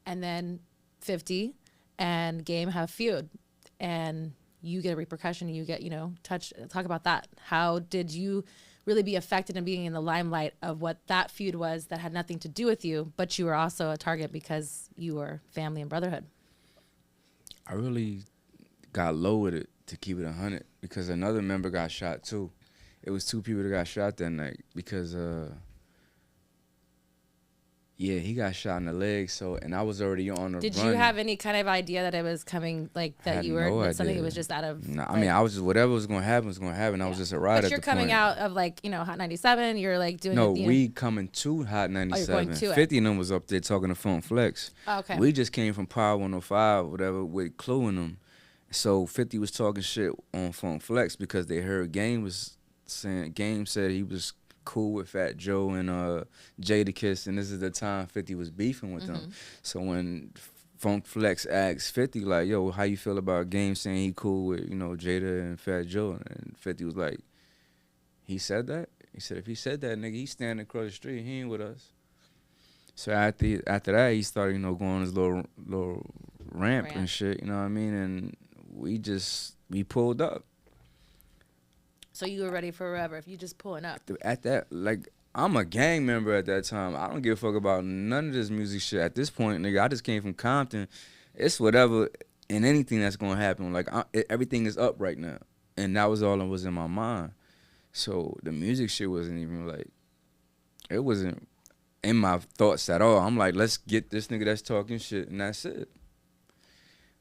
And then 50 and Game have feud. And you get a repercussion. You get, talk about that. How did you really be affected and being in the limelight of what that feud was that had nothing to do with you, but you were also a target because you were family and brotherhood? I really got low with it, to keep it 100, because another member got shot too. It was 2 people that got shot that night because yeah, he got shot in the leg. So, and I was already on the run. Did you have any kind of idea that it was coming, like that you were no something that was just out of? Nah, I mean, I was just, whatever was gonna happen was gonna happen. I was just a rider. But you're coming out of like, Hot 97. You're like doing. No, we coming to Hot 97. 50 and them was up there talking to Funk Flex. Oh, okay. We just came from Power 105, whatever, with Clue in them. So 50 was talking shit on Funk Flex because they heard Game said he was cool with Fat Joe and Jadakiss, and this is the time 50 was beefing with them. So when Funk Flex asked 50, like, yo, how you feel about Game saying he cool with, Jada and Fat Joe? And 50 was like, he said that? He said, if he said that, nigga, he's standing across the street, he ain't with us. So after that, he started, going on his little ramp and shit, you know what I mean? And we pulled up. So you were ready for forever if you just pulling up. At that, like, I'm a gang member at that time. I don't give a fuck about none of this music shit. At this point, nigga, I just came from Compton. It's whatever and anything that's going to happen. Like, everything is up right now. And that was all that was in my mind. So the music shit wasn't even, like, it wasn't in my thoughts at all. I'm like, let's get this nigga that's talking shit, and that's it.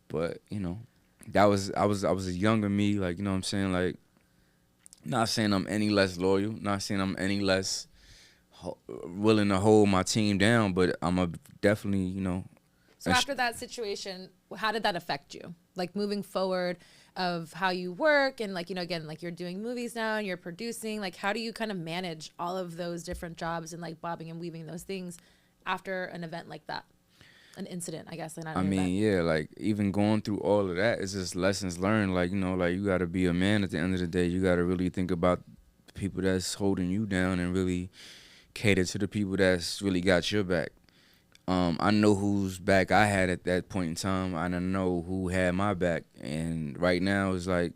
But, I was a younger me, like, you know what I'm saying? Like, not saying I'm any less loyal, not saying I'm any less willing to hold my team down, but I'm definitely, So after that situation, how did that affect you? Like moving forward of how you work and like, again, like you're doing movies now and you're producing, like how do you kind of manage all of those different jobs and like bobbing and weaving those things after an event like that? An incident, I guess. I mean, yeah, like even going through all of that is just lessons learned. Like, like you got to be a man at the end of the day. You got to really think about the people that's holding you down and really cater to the people that's really got your back. I know whose back I had at that point in time. I know who had my back. And right now it's like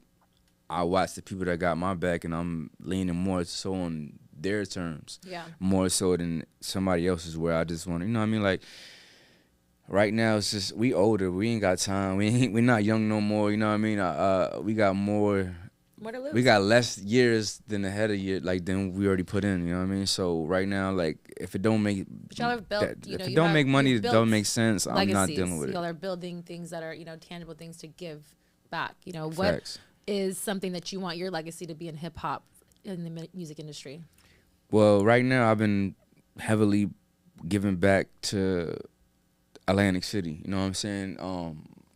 I watch the people that got my back and I'm leaning more so on their terms. Yeah. More so than somebody else's where I just want to, you know what I mean? Like, right now, it's just, we older. We ain't got time. We're not young no more, you know what I mean? We got more to lose. We got less years than than we already put in, you know what I mean? So right now, like, if it don't make... But y'all have built, if it don't make money, it don't make sense, I'm not dealing with it. Y'all are building things that are, tangible things to give back. What Facts. is something that you want your legacy to be in hip-hop, in the music industry? Well, right now, I've been heavily giving back to Atlantic City, you know what I'm saying?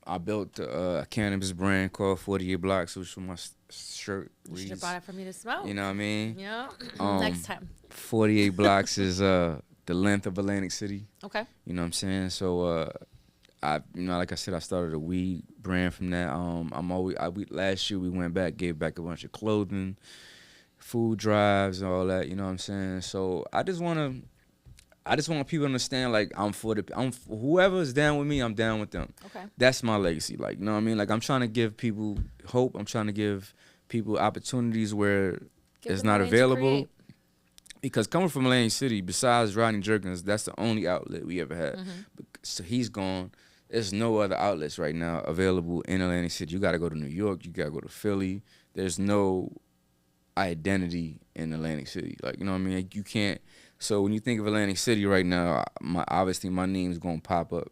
I built a cannabis brand called 48 Blocks, which for my shirt reads. You should have bought it for me to smoke. You know what I mean? Yeah. Next time. 48 Blocks is the length of Atlantic City. Okay. You know what I'm saying? So like I said, I started a weed brand from that. Last year we went back, gave back a bunch of clothing, food drives, and all that. You know what I'm saying? So I just want people to understand, like, whoever's down with me, I'm down with them. Okay. That's my legacy. Like, you know what I mean? Like, I'm trying to give people hope. I'm trying to give people opportunities where it's not available. Because coming from Atlantic City, besides Rodney Jerkins, that's the only outlet we ever had. So he's gone. There's no other outlets right now available in Atlantic City. You got to go to New York. You got to go to Philly. There's no identity in Atlantic City. Like, you know what I mean? Like, you can't. So when you think of Atlantic City right now, obviously my name's going to pop up.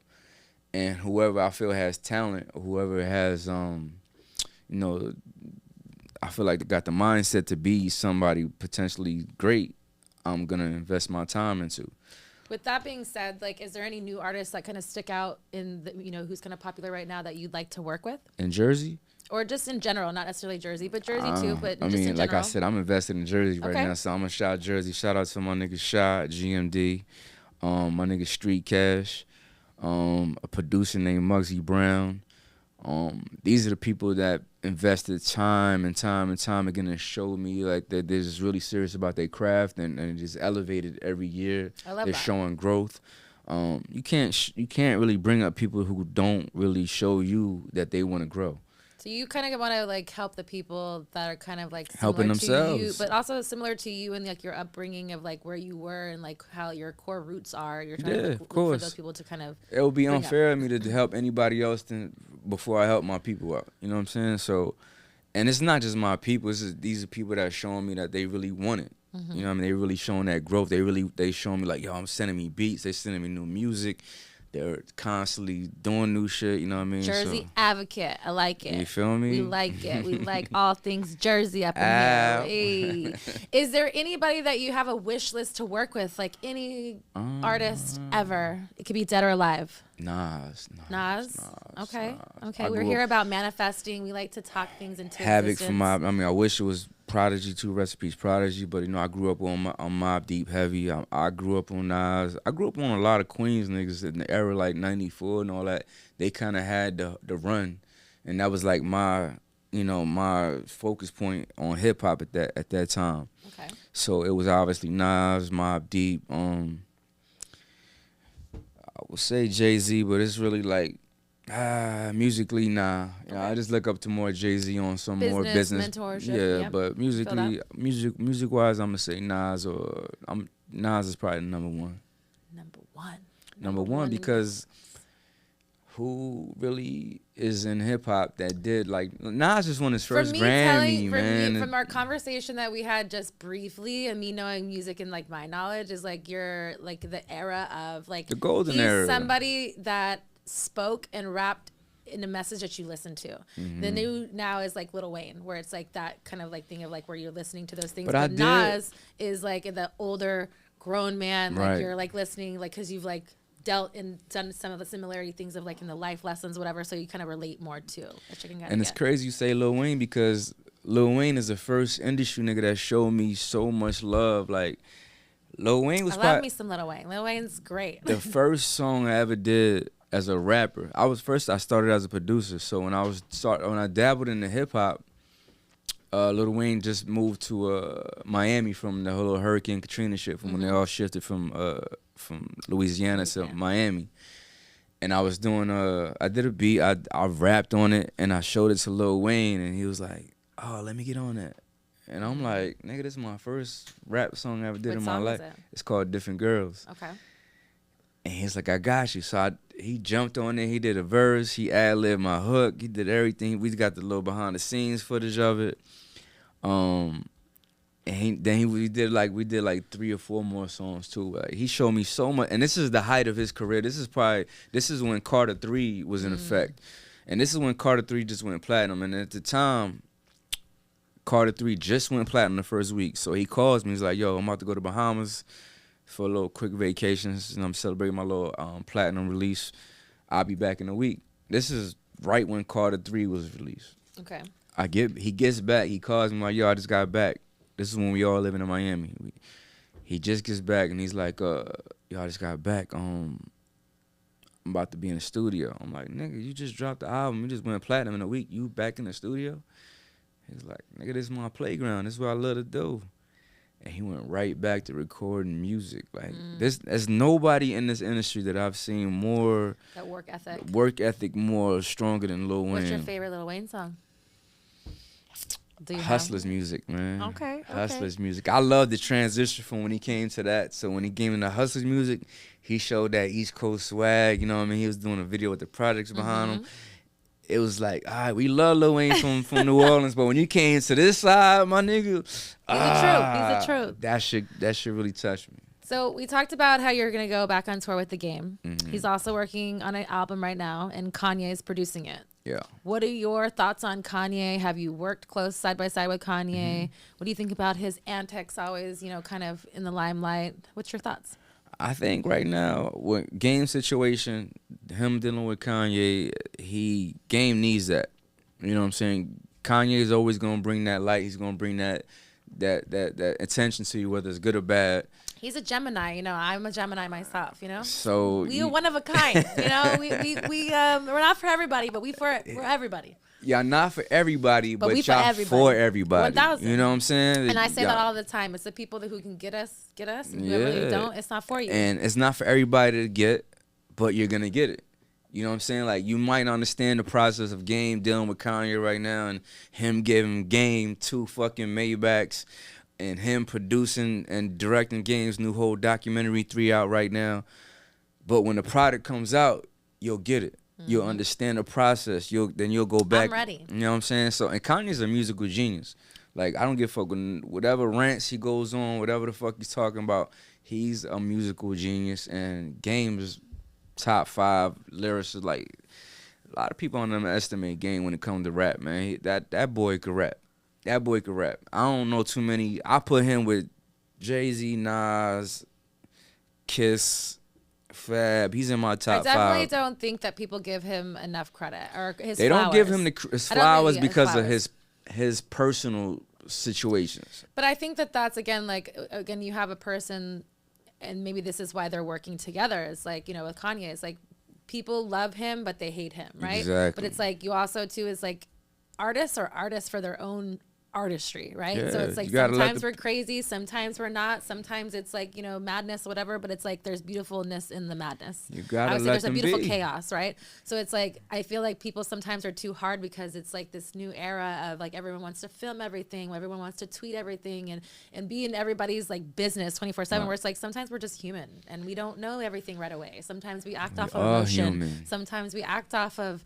And whoever I feel has talent, or whoever has, I feel like they got the mindset to be somebody potentially great, I'm going to invest my time into. With that being said, like, is there any new artists that kind of stick out in the, who's kind of popular right now that you'd like to work with? In Jersey? Or just in general, not necessarily Jersey, but Jersey too. But I just mean, in like general. I said, I'm invested in Jersey right now, so I'm gonna shout Jersey. Shout out to my nigga Shot, GMD, my nigga Street Cash, a producer named Muggsy Brown. These are the people that invested time and time again and showed me like that they're just really serious about their craft and just elevated every year. I love they're that. showing growth. You can't really bring up people who don't really show you that they want to grow. So you kind of want to like help the people that are kind of like helping themselves, to you, but also similar to you and like your upbringing of like where you were and like how your core roots are. You're trying to look for those people to kind of. It would be unfair of me to help anybody else before I help my people out. You know what I'm saying? So, and it's not just my people. These are people that are showing me that they really want it. Mm-hmm. You know what I mean? They really showing that growth. They showing me like, yo, I'm sending me beats. They sending me new music. They're constantly doing new shit, you know what I mean? Jersey advocate. I like it. You feel me? We like it. We like all things Jersey up in here. Hey. Is there anybody that you have a wish list to work with? Like any artist ever? It could be dead or alive. Nas. Okay. We're here about manifesting. We like to talk things into Havoc existence. I wish it was Prodigy, 2 recipes Prodigy, but you know I grew up on Mobb Deep heavy. I grew up on Nas. I grew up on a lot of Queens niggas in the era like '94 and all that. They kind of had the run, and that was like my focus point on hip hop at that time. Okay. So it was obviously Nas, Mobb Deep. I would say Jay-Z, but it's really like musically, nah. Okay. I just look up to more Jay-Z on some more business mentorship. Yeah, but musically, music wise, I'm gonna say Nas Nas is probably number one. Number one because who really is in hip hop that did like Nas just won his first Grammy, man. From our conversation that we had just briefly, and me knowing music and like my knowledge is like you're like the era of like the golden era. Somebody that spoke and rapped in a message that you listen to. Mm-hmm. The new now is like Lil Wayne, where it's like that kind of like thing of like where you're listening to those things. But Nas is like the older grown man, like you're like listening, like because you've like dealt and done some of the similarity things of like in the life lessons, whatever. So you kind of relate more to. And it's crazy you say Lil Wayne because Lil Wayne is the first industry nigga that showed me so much love. Like Lil Wayne was. I love me some Lil Wayne. Lil Wayne's great. The first song I ever did as a rapper. I started as a producer. So when I dabbled in the hip hop, Lil Wayne just moved to Miami from the whole Hurricane Katrina shit, from when they all shifted from Louisiana to Miami. And I was doing I did a beat, I rapped on it, and I showed it to Lil Wayne, and he was like, "Oh, let me get on that." And I'm like, "Nigga, this is my first rap song I ever did in my life." It's called Different Girls. Okay. And he's like, "I got you." So he jumped on it. He did a verse. He ad-libbed my hook. He did everything. We got the little behind the scenes footage of it. And we did like 3 or 4 more songs too. Like, he showed me so much. And this is the height of his career. This is when Carter 3 was in effect. And this is when Carter 3 just went platinum. And at the time, Carter 3 just went platinum the first week. So he calls me. He's like, "Yo, I'm about to go to Bahamas for a little quick vacation, and I'm celebrating my little platinum release. I'll be back in a week." This is right when Carter 3 was released. Okay. He gets back. He calls me like, "Yo, I just got back." This is when we all living in Miami. He just gets back and he's like, "Yo, I just got back. I'm about to be in the studio." I'm like, "Nigga, you just dropped the album. You just went platinum in a week. You back in the studio?" He's like, "Nigga, this is my playground. This is what I love to do." And he went right back to recording music. Like there's nobody in this industry that I've seen more that work ethic more stronger than Lil Wayne. What's your favorite Lil Wayne song? Hustlers music, man. Okay. Hustlers music. I love the transition from when he came to that. So when he came into Hustlers music, he showed that East Coast swag. You know what I mean? He was doing a video with the projects behind him. It was like, all right, we love Lil Wayne from New Orleans, but when you came to this side, my nigga, he's the truth. That shit really touched me. So we talked about how you're gonna go back on tour with The Game. He's also working on an album right now, and Kanye is producing it. Yeah. What are your thoughts on Kanye? Have you worked close side by side with Kanye? What do you think about his antics always, kind of in the limelight? What's your thoughts? I think right now, with Game situation, him dealing with Kanye, Game needs that. You know what I'm saying? Kanye is always gonna bring that light. He's gonna bring that attention to you, whether it's good or bad. He's a Gemini, I'm a Gemini myself, So we're one of a kind, we're not for everybody, but we're everybody. Y'all not for everybody, but y'all for everybody. 1,000. You know what I'm saying? And I say that all the time. It's the people who can get us. And whoever you don't, it's not for you. And it's not for everybody to get, but you're gonna get it. You know what I'm saying? Like, you might understand the process of Game dealing with Kanye right now and him giving Game 2 fucking Maybachs and him producing and directing Game's new whole documentary 3 out right now. But when the product comes out, you'll get it. You'll understand the process. Then you'll go back. I'm ready. You know what I'm saying? So, and Kanye's a musical genius. Like, I don't give a fuck when whatever rants he goes on, whatever the fuck he's talking about, he's a musical genius. And Game's top 5 lyricists. Like, a lot of people underestimate Game when it comes to rap, man. That boy could rap. That boy could rap. I don't know too many. I put him with Jerzey, Nas, Kiss, Fab. He's in my top 5. I definitely don't think that people give him enough credit or his They flowers. don't give him his flowers because of flowers. his personal situations. But I think that that's, again, you have a person, and maybe this is why they're working together. It's like, with Kanye, it's like people love him, but they hate him, right? Exactly. But it's like you also, too, is like artists are artists for their own artistry, right? Yeah, so it's like sometimes we're crazy, sometimes we're not, sometimes it's like, madness or whatever, but it's like there's beautifulness in the madness. You gotta let there's them a beautiful be. chaos, right? So it's like I feel like people sometimes are too hard because it's like this new era of like everyone wants to film everything, everyone wants to tweet everything and be in everybody's like business 24/7, where it's like sometimes we're just human and we don't know everything right away. Sometimes we act off of emotion. Human. Sometimes we act off of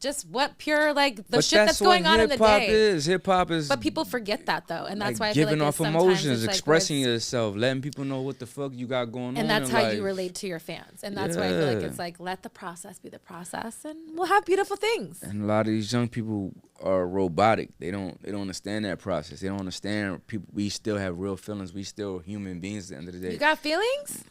just what pure like but shit that's going on in the day. Hip hop is. But people forget that though, and that's like why I feel giving like off sometimes emotions, it's like expressing yourself, letting people know what the fuck you got going on. And that's how life. you relate to your fans, and that's why I feel like it's like let the process be the process, and we'll have beautiful things. And a lot of these young people are robotic. They don't understand that process. They don't understand people. We still have real feelings. We still human beings at the end of the day. You got feelings?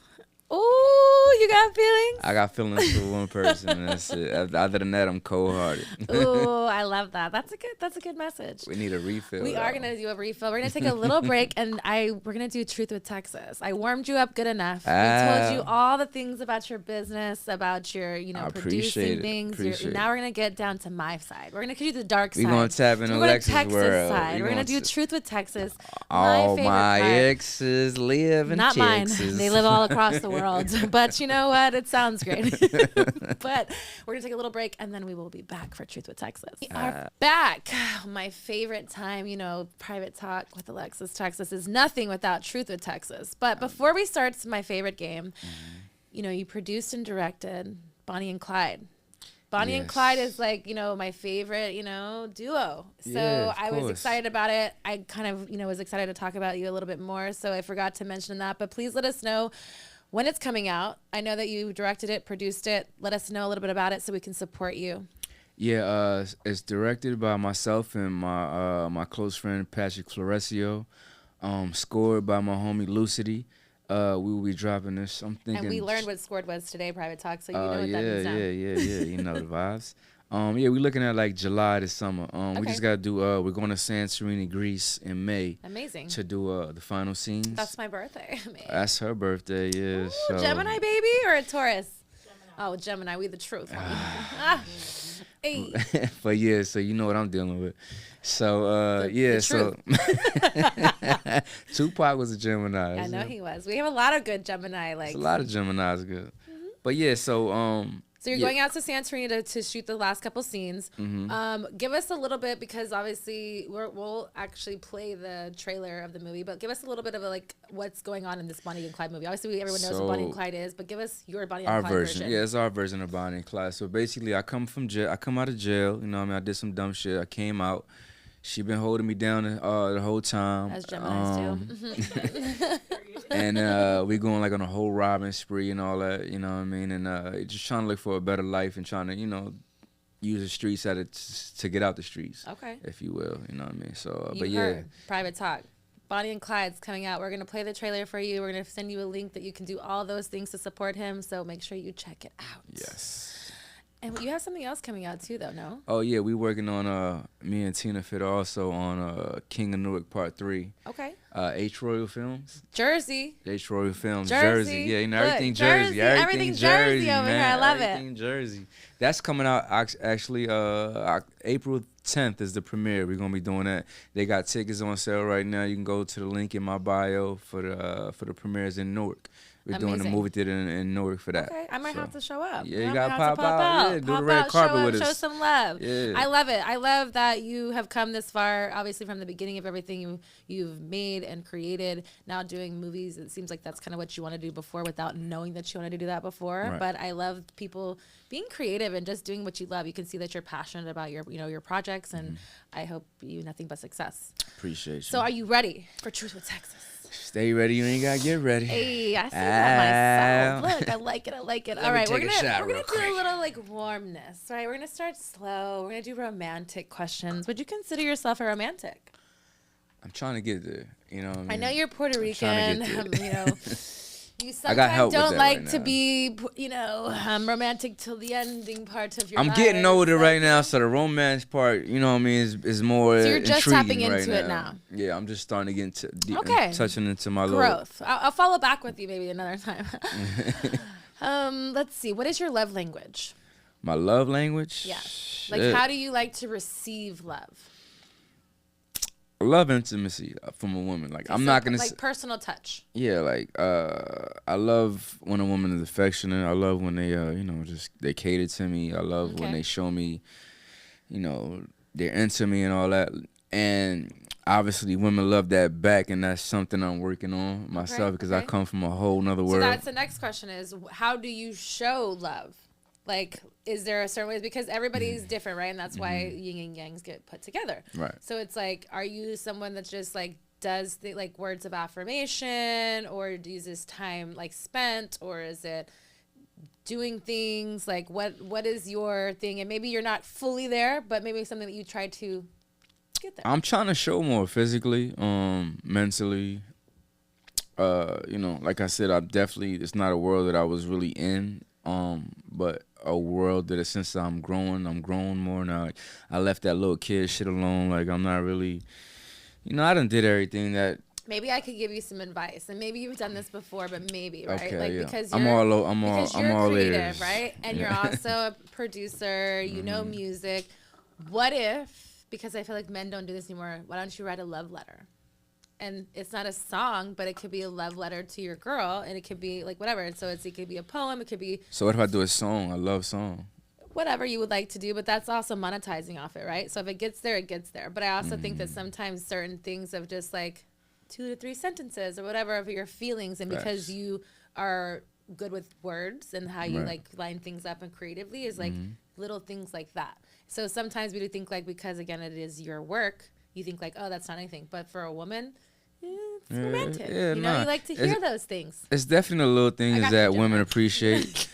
Ooh, you got feelings? I got feelings for one person, and that's it. Other than that, I'm cold-hearted. Ooh, I love that. That's a good message. We need a refill. We are gonna do a refill. We're gonna take a little break, and we're gonna do Truth with Texas. I warmed you up good enough. I told you all the things about your business, about your producing things. Now we're gonna get down to my side. We're gonna do the dark side. We're gonna tap in Alexa's Texas world. side. We're gonna do Truth with Texas. All my exes live in Not Texas. mine. They live all across the world. But you know what? It sounds great. But we're going to take a little break, and then we will be back for Truth with Texas. We are back. My favorite time, private talk with Alexis Texas is nothing without Truth with Texas. But before we start my favorite game, you produced and directed Bonnie and Clyde. Bonnie and Clyde is like, my favorite, duo. So I was excited about it. I kind of, was excited to talk about you a little bit more. So I forgot to mention that. But please let us know when it's coming out. I know that you directed it, produced it. Let us know a little bit about it so we can support you. Yeah, it's directed by myself and my close friend Patrick Florescio. Scored by my homie Lucity. We will be dropping this. I'm thinking. And we learned what scored was today, Private Talk, so you know what that means now. Yeah. You know the vibes. We're looking at like July this summer. We just gotta do. We're going to Santorini, Greece in May. Amazing. To do the final scenes. That's my birthday. That's her birthday. Yeah. Ooh, so. Gemini baby or a Taurus? Gemini. Oh, Gemini. We the truth. Hey. But yeah, so you know what I'm dealing with. So Tupac was a Gemini. I know he was. We have a lot of good Gemini. There's a lot of Geminis good. Mm-hmm. But yeah, so So you're going out to Santorini to shoot the last couple scenes. Mm-hmm. Give us a little bit, because obviously we'll actually play the trailer of the movie, but give us a little bit of what's going on in this Bonnie and Clyde movie. Obviously everyone knows what Bonnie and Clyde is, but give us your Bonnie and Clyde version. Yeah, it's our version of Bonnie and Clyde. So basically I come out of jail. I did some dumb shit. I came out. She been holding me down the whole time. As Geminis do. And we going on a whole robbing spree and all that, you know what I mean? And just trying to look for a better life and trying to, use the streets to get out the streets. Okay. If you will, you know what I mean? So, but yeah. Private Talk. Bonnie and Clyde's coming out. We're going to play the trailer for you. We're going to send you a link that you can do all those things to support him. So make sure you check it out. Yes. And you have something else coming out too, though, no? Oh, yeah. We working on, me and Tina Fit also on King of Newark Part 3. Okay. H Royal Films. Jersey. H Royal Films. Jersey. Yeah, everything Look, Jersey. Everything Jersey over man. here. I love everything Jersey. That's coming out actually April 10th is the premiere. We're going to be doing that. They got tickets on sale right now. You can go to the link in my bio for the premieres in Newark. We're doing a movie theater in Newark for that. Okay, I might have to show up. Yeah, you gotta pop out. Yeah, do the red carpet with us. Show some love. Yeah. I love it. I love that you have come this far, obviously from the beginning of everything you've made and created. Now doing movies, it seems like that's kind of what you want to do before without knowing that you wanted to do that before. Right. But I love people being creative and just doing what you love. You can see that you're passionate about your projects, and I hope you nothing but success. Appreciate you. So are you ready for Truth with Texas? Stay ready. You ain't gotta get ready. Hey, I see that myself. Look, I like it. All right, we're gonna do a little like warmness. Right, we're gonna start slow. We're gonna do romantic questions. Would you consider yourself a romantic? I'm trying to get there. You know what I mean? I know you're Puerto Rican. You know, you sometimes don't like to be, romantic till the ending part of your life. I'm getting older right now, so the romance part, you know what I mean, is more. So you're just tapping into it now. Yeah, I'm just starting to get into touching into my growth. I'll follow back with you maybe another time. Let's see. What is your love language? My love language? Yeah. Like, how do you like to receive love? I love intimacy from a woman. Like, I'm not gonna like personal touch. Yeah, like I love when a woman is affectionate. I love when they just they cater to me. I love when they show me, they're into me and all that. And obviously women love that back, and that's something I'm working on myself because I come from a whole nother world. So that's the next question is, how do you show love? Like, is there a certain way? Because everybody's different, right? And that's why yin and yangs get put together. Right. So it's like, are you someone that just like does the like words of affirmation, or uses time like spent, or is it doing things like what is your thing? And maybe you're not fully there, but maybe something that you try to get there. I'm trying to show more physically, mentally. Like I said, it's not a world that I was really in. But a world that since I'm growing more now. Like, I left that little kid shit alone. Like, I'm not really, I done did everything that. Maybe I could give you some advice, and maybe you've done this before, but maybe, right? Okay, like, yeah. because I'm all creative, ears. right? And you're also a producer, you know music. What if, because I feel like men don't do this anymore, why don't you write a love letter? And it's not a song, but it could be a love letter to your girl, and it could be like whatever. And so it could be a poem, it could be. So what if I do a song, a love song? Whatever you would like to do, but that's also monetizing off it, right? So if it gets there, it gets there. But I also think that sometimes certain things of just like 2 to 3 sentences or whatever of your feelings, and because you are good with words and how you like line things up and creatively is like little things like that. So sometimes we do think like, because again, it is your work, you think like, oh, that's not anything. But for a woman, it's romantic. Yeah, you like to hear those things. It's definitely the little things that women appreciate.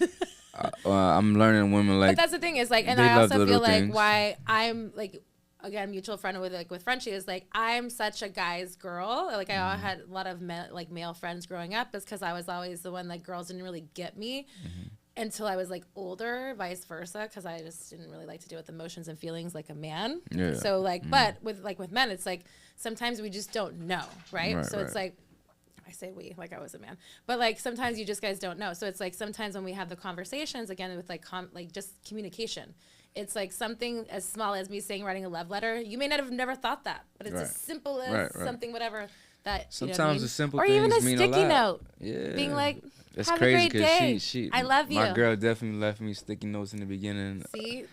I'm learning women like. But that's the thing is like, and I also feel like why I'm like, again, mutual friend with Frenchie is like, I'm such a guy's girl. Like I had a lot of male friends growing up, is because I was always the one that girls didn't really get me. Until I was like older, vice versa, because I just didn't really like to deal with emotions and feelings like a man. Yeah. So like, but with men, it's like sometimes we just don't know, right? So it's like, I say we, like I was a man, but like sometimes you just guys don't know. So it's like sometimes when we have the conversations again with like just communication, it's like something as small as me writing a love letter. You may not have never thought that, but it's as simple as something, whatever that. Sometimes the simple or things even a mean sticky a lot. note, being like. That's have crazy a great day. She I love you. My girl definitely left me sticky notes in the beginning. See?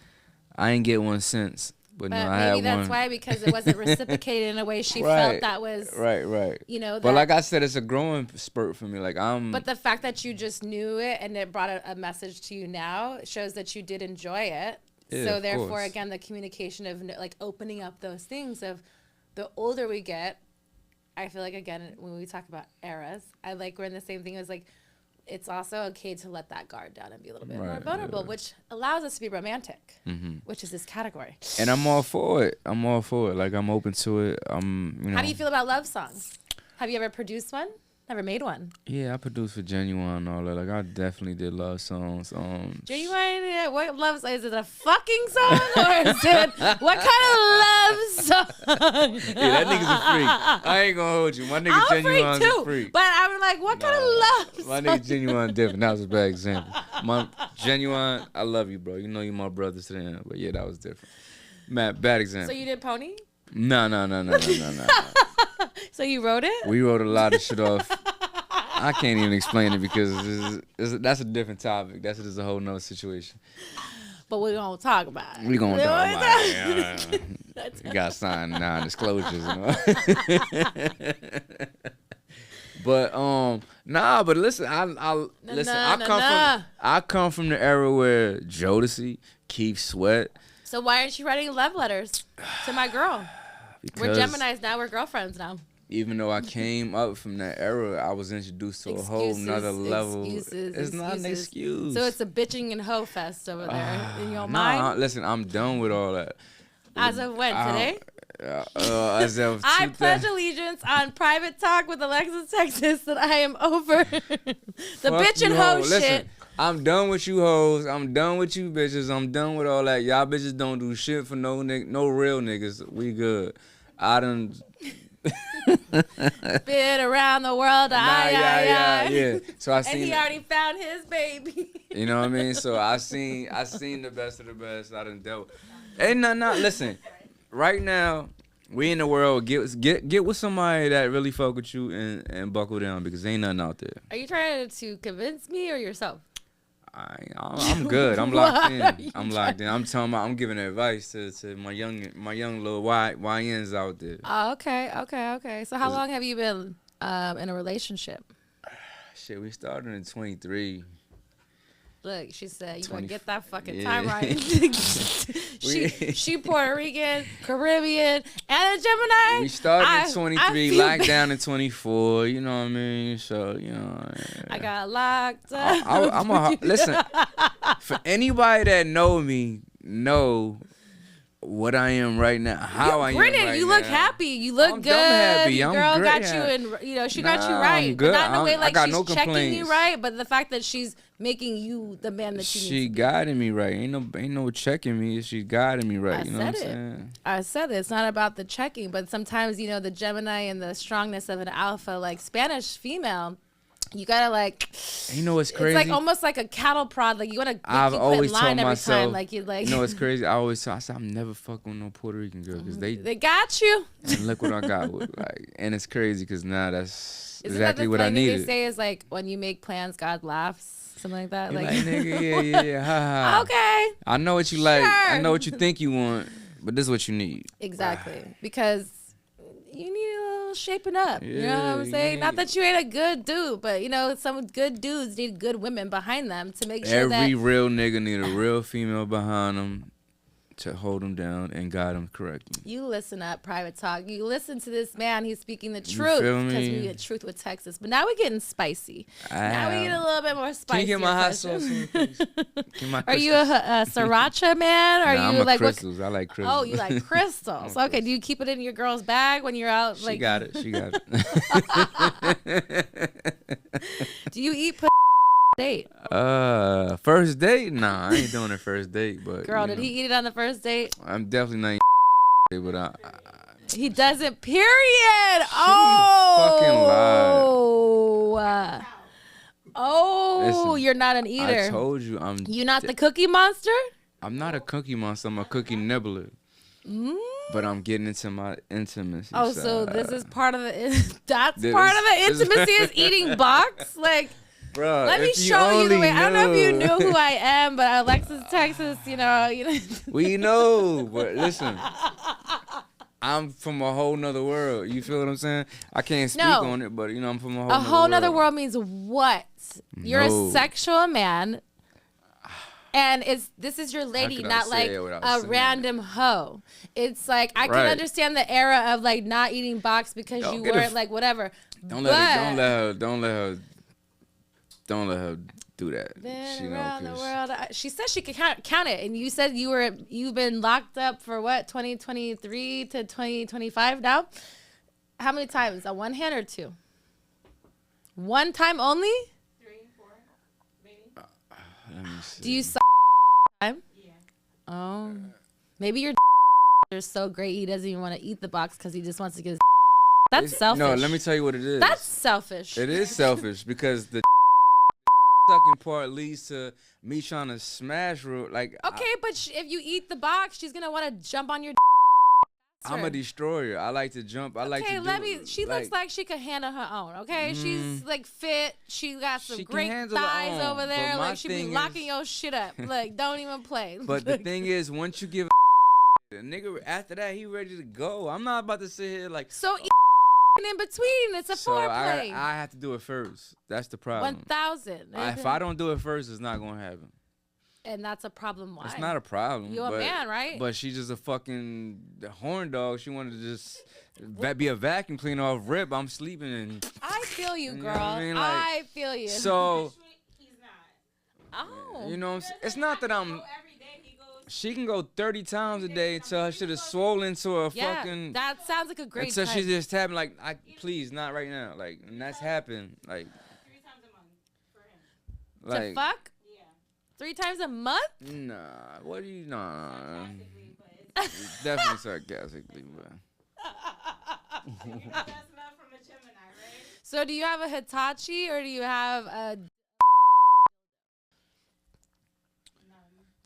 I ain't get one since. But no, I maybe had that's one. Why, because it wasn't reciprocated in a way she felt that was. Right. But like I said, it's a growing spurt for me. Like But the fact that you just knew it and it brought a message to you now shows that you did enjoy it. Yeah, so therefore, again, the communication of like opening up those things of the older we get, I feel like, again, when we talk about eras, I like we're in the same thing as like, it's also okay to let that guard down and be a little bit more vulnerable, which allows us to be romantic, which is this category. And I'm all for it. Like, I'm open to it. How do you feel about love songs? Have you ever produced one? Never made one. Yeah, I produced for Genuine and all that. Like, I definitely did love songs. Genuine, what love song? Is it a fucking song or is it what kind of love song? Yeah, that nigga's a freak. I ain't gonna hold you. My nigga Genuine's a freak. But I'm like, what kind of love My nigga Genuine different. That was a bad example. My Genuine, I love you, bro. You know you my brother to the end. But yeah, that was different. Matt, bad example. So you did Pony? No. So you wrote it? We wrote a lot of shit off. I can't even explain it because that's a different topic. That's just a whole nother situation. But we're going to talk about it. We're going to talk about it. You got to sign non-disclosures, you know. But but listen, I come from the era where Jodeci, Keith Sweat. So why aren't you writing love letters to my girl? We're Geminis now. We're girlfriends now. Even though I came up from that era, I was introduced to a whole nother level. It's not an excuse. So it's a bitching and hoe fest over there in your mind. Listen, I'm done with all that. As of when? Today? As of I pledge allegiance on Private Talk with Alexis Texas that I am over the bitch and hoe shit. Listen, I'm done with you hoes. I'm done with you bitches. I'm done with all that. Y'all bitches don't do shit for no real niggas. We good. I done been around the world. Yeah. So I seen. And he already found his baby. You know what I mean? So I seen the best of the best. I done dealt. Ain't nothing. Listen, right now we in the world. Get with somebody that really fuck with you and buckle down because ain't nothing out there. Are you trying to convince me or yourself? I'm good. I'm locked in. I'm giving advice to my young little YNs out there. Oh, okay. So how long have you been in a relationship? Shit, we started in 23. Look, she said, you gotta get that fucking time right. she Puerto Rican, Caribbean, and a Gemini. We started in 23, locked down in 24. You know what I mean? So, you know. I got locked up. Listen, for anybody that know me, know what I am right now, how I am right now. You look happy. You look good. Happy. The girl got you, and she got you right. I'm good. But not in a way like she's checking complaints. you right, but the fact that she's making you the man that you need. She guiding me right. Ain't no checking me. She guiding me right. You know what I'm saying? I said it. It's not about the checking, but sometimes the Gemini and the strongness of an alpha, like Spanish female. You gotta you know what's crazy? It's like almost like a cattle prod. Like you wanna. I've always told myself. Time, like you like. You know what's crazy? I said I'm never fucking with no Puerto Rican girl because they got you. And look what I got with and it's crazy because now that's Isn't exactly that what I needed. They say is like when you make plans, God laughs, something like that. Like nigga, yeah, ha ha. Okay. I know what you like. I know what you think you want, but this is what you need. Exactly, because you need a little shaping up. You know what I'm saying? Not that you ain't a good dude, but some good dudes need good women behind them to make sure that every real nigga need a real female behind them to hold them down and guide them correctly. You listen up, Private Talk. You listen to this man. He's speaking the truth because we get truth with Texas. But now we're getting spicy. Now we get a little bit more spicy. Can you get my hot sauce? Are you a sriracha man? Or I'm you like crystals? I like crystals. Oh, you like crystals? Okay. Do you keep it in your girl's bag when you're out? She got it. Do you eat date? First date? Nah, I ain't doing a first date. But girl, did he eat it on the first date? I'm definitely not but he doesn't. Period. Listen, you're not an eater. I told you You're not the cookie monster? I'm not a cookie monster. I'm a cookie nibbler. But I'm getting into my intimacy. Oh, so this is part of the. Part of the intimacy is eating box, like. Bruh, let me show you the way. I don't know if you knew who I am, but Alexis Texas, you know. We know, but listen, I'm from a whole nother world. You feel what I'm saying? I can't speak on it, but I'm from a whole nother world means what? You're a sexual man, and this is your lady, not like a random hoe. It's like I can understand the era of like not eating box because you weren't like whatever. Don't let her do that. Been around the world. She said she could count it, and you said you've been locked up for what 2023 to 2025 now. How many times? On one hand or two? One time only? 3, 4, maybe. Let me see. Do you suck time? Yeah. Oh, maybe your is so great he doesn't even want to eat the box because he just wants to get. That's selfish. No, let me tell you what it is. That's selfish. It is selfish because the sucking part leads to me trying to smash her. Like okay, but if you eat the box, she's gonna want to jump on your I'm a destroyer. I like to jump. I like to She looks like she could handle her own. Okay, she's like fit. She got some great thighs over there. Like she be locking your shit up. Like don't even play. But the thing is, once you give a nigga after that, he ready to go. I'm not about to sit here like so. In between, it's a foreplay. I have to do it first. That's the problem. 1,000. If I don't do it first, it's not gonna happen. And that's a problem. Why? It's not a problem. You're a man, right? But she's just a fucking horn dog. She wanted to just be a vacuum cleaner off rip. I'm sleeping and. I feel you, girl. I mean? Like, I feel you. So. He's not. Oh. You know, it's not that I'm. She can go 30 times a day until her shit is swollen to a fucking. That sounds like a great. Until she's just tapping like, please, not right now, like, and that's happened, like. 3 times a month for him. Like, to fuck? Yeah. 3 times a month? Nah, what do you nah? Definitely sarcastically, but. You know that's not from a Gemini, right? So do you have a Hitachi or do you have a?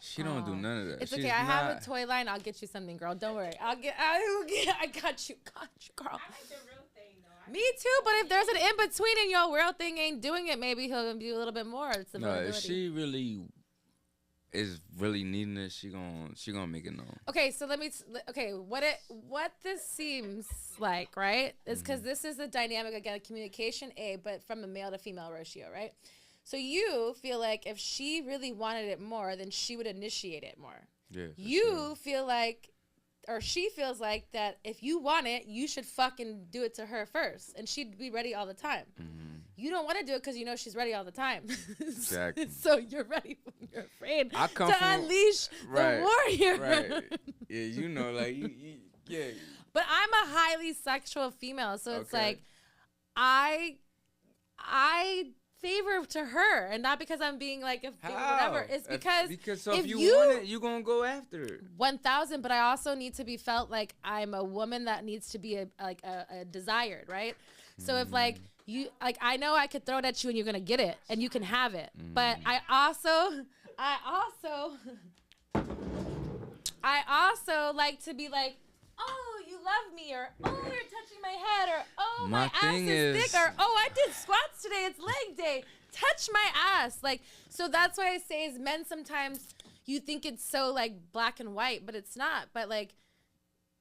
She don't do none of that. It's okay. I have a toy line. I'll get you something, girl. Don't worry. I got you. Got you, girl. I like the real thing, though. Me too. But if there's an in between and your real thing ain't doing it, maybe he'll do a little bit more. It's if she really is really needing it, she gonna make it known. Okay, so what this seems like, right, is because this is a dynamic again, communication, but from a male to female ratio, right? So you feel like if she really wanted it more, then she would initiate it more. Yeah. You feel like, or she feels like that if you want it, you should fucking do it to her first, and she'd be ready all the time. Mm-hmm. You don't want to do it because you know she's ready all the time. Exactly. So you're ready. You're afraid to unleash the warrior. Right. Yeah, you know, like yeah. But I'm a highly sexual female, so it's like I favor to her, and not because I'm being like whatever. It's because if you want it, you gonna go after it. 1,000. But I also need to be felt like I'm a woman that needs to be a desired, right? So if like you like, I know I could throw it at you and you're gonna get it and you can have it. But I also like to be like, oh, you love me, or oh, you're touching my head, or oh, my ass is thick, or oh, I did squats today, it's leg day, touch my ass. Like, so that's why I say is men sometimes you think it's so like black and white, but it's not. But like,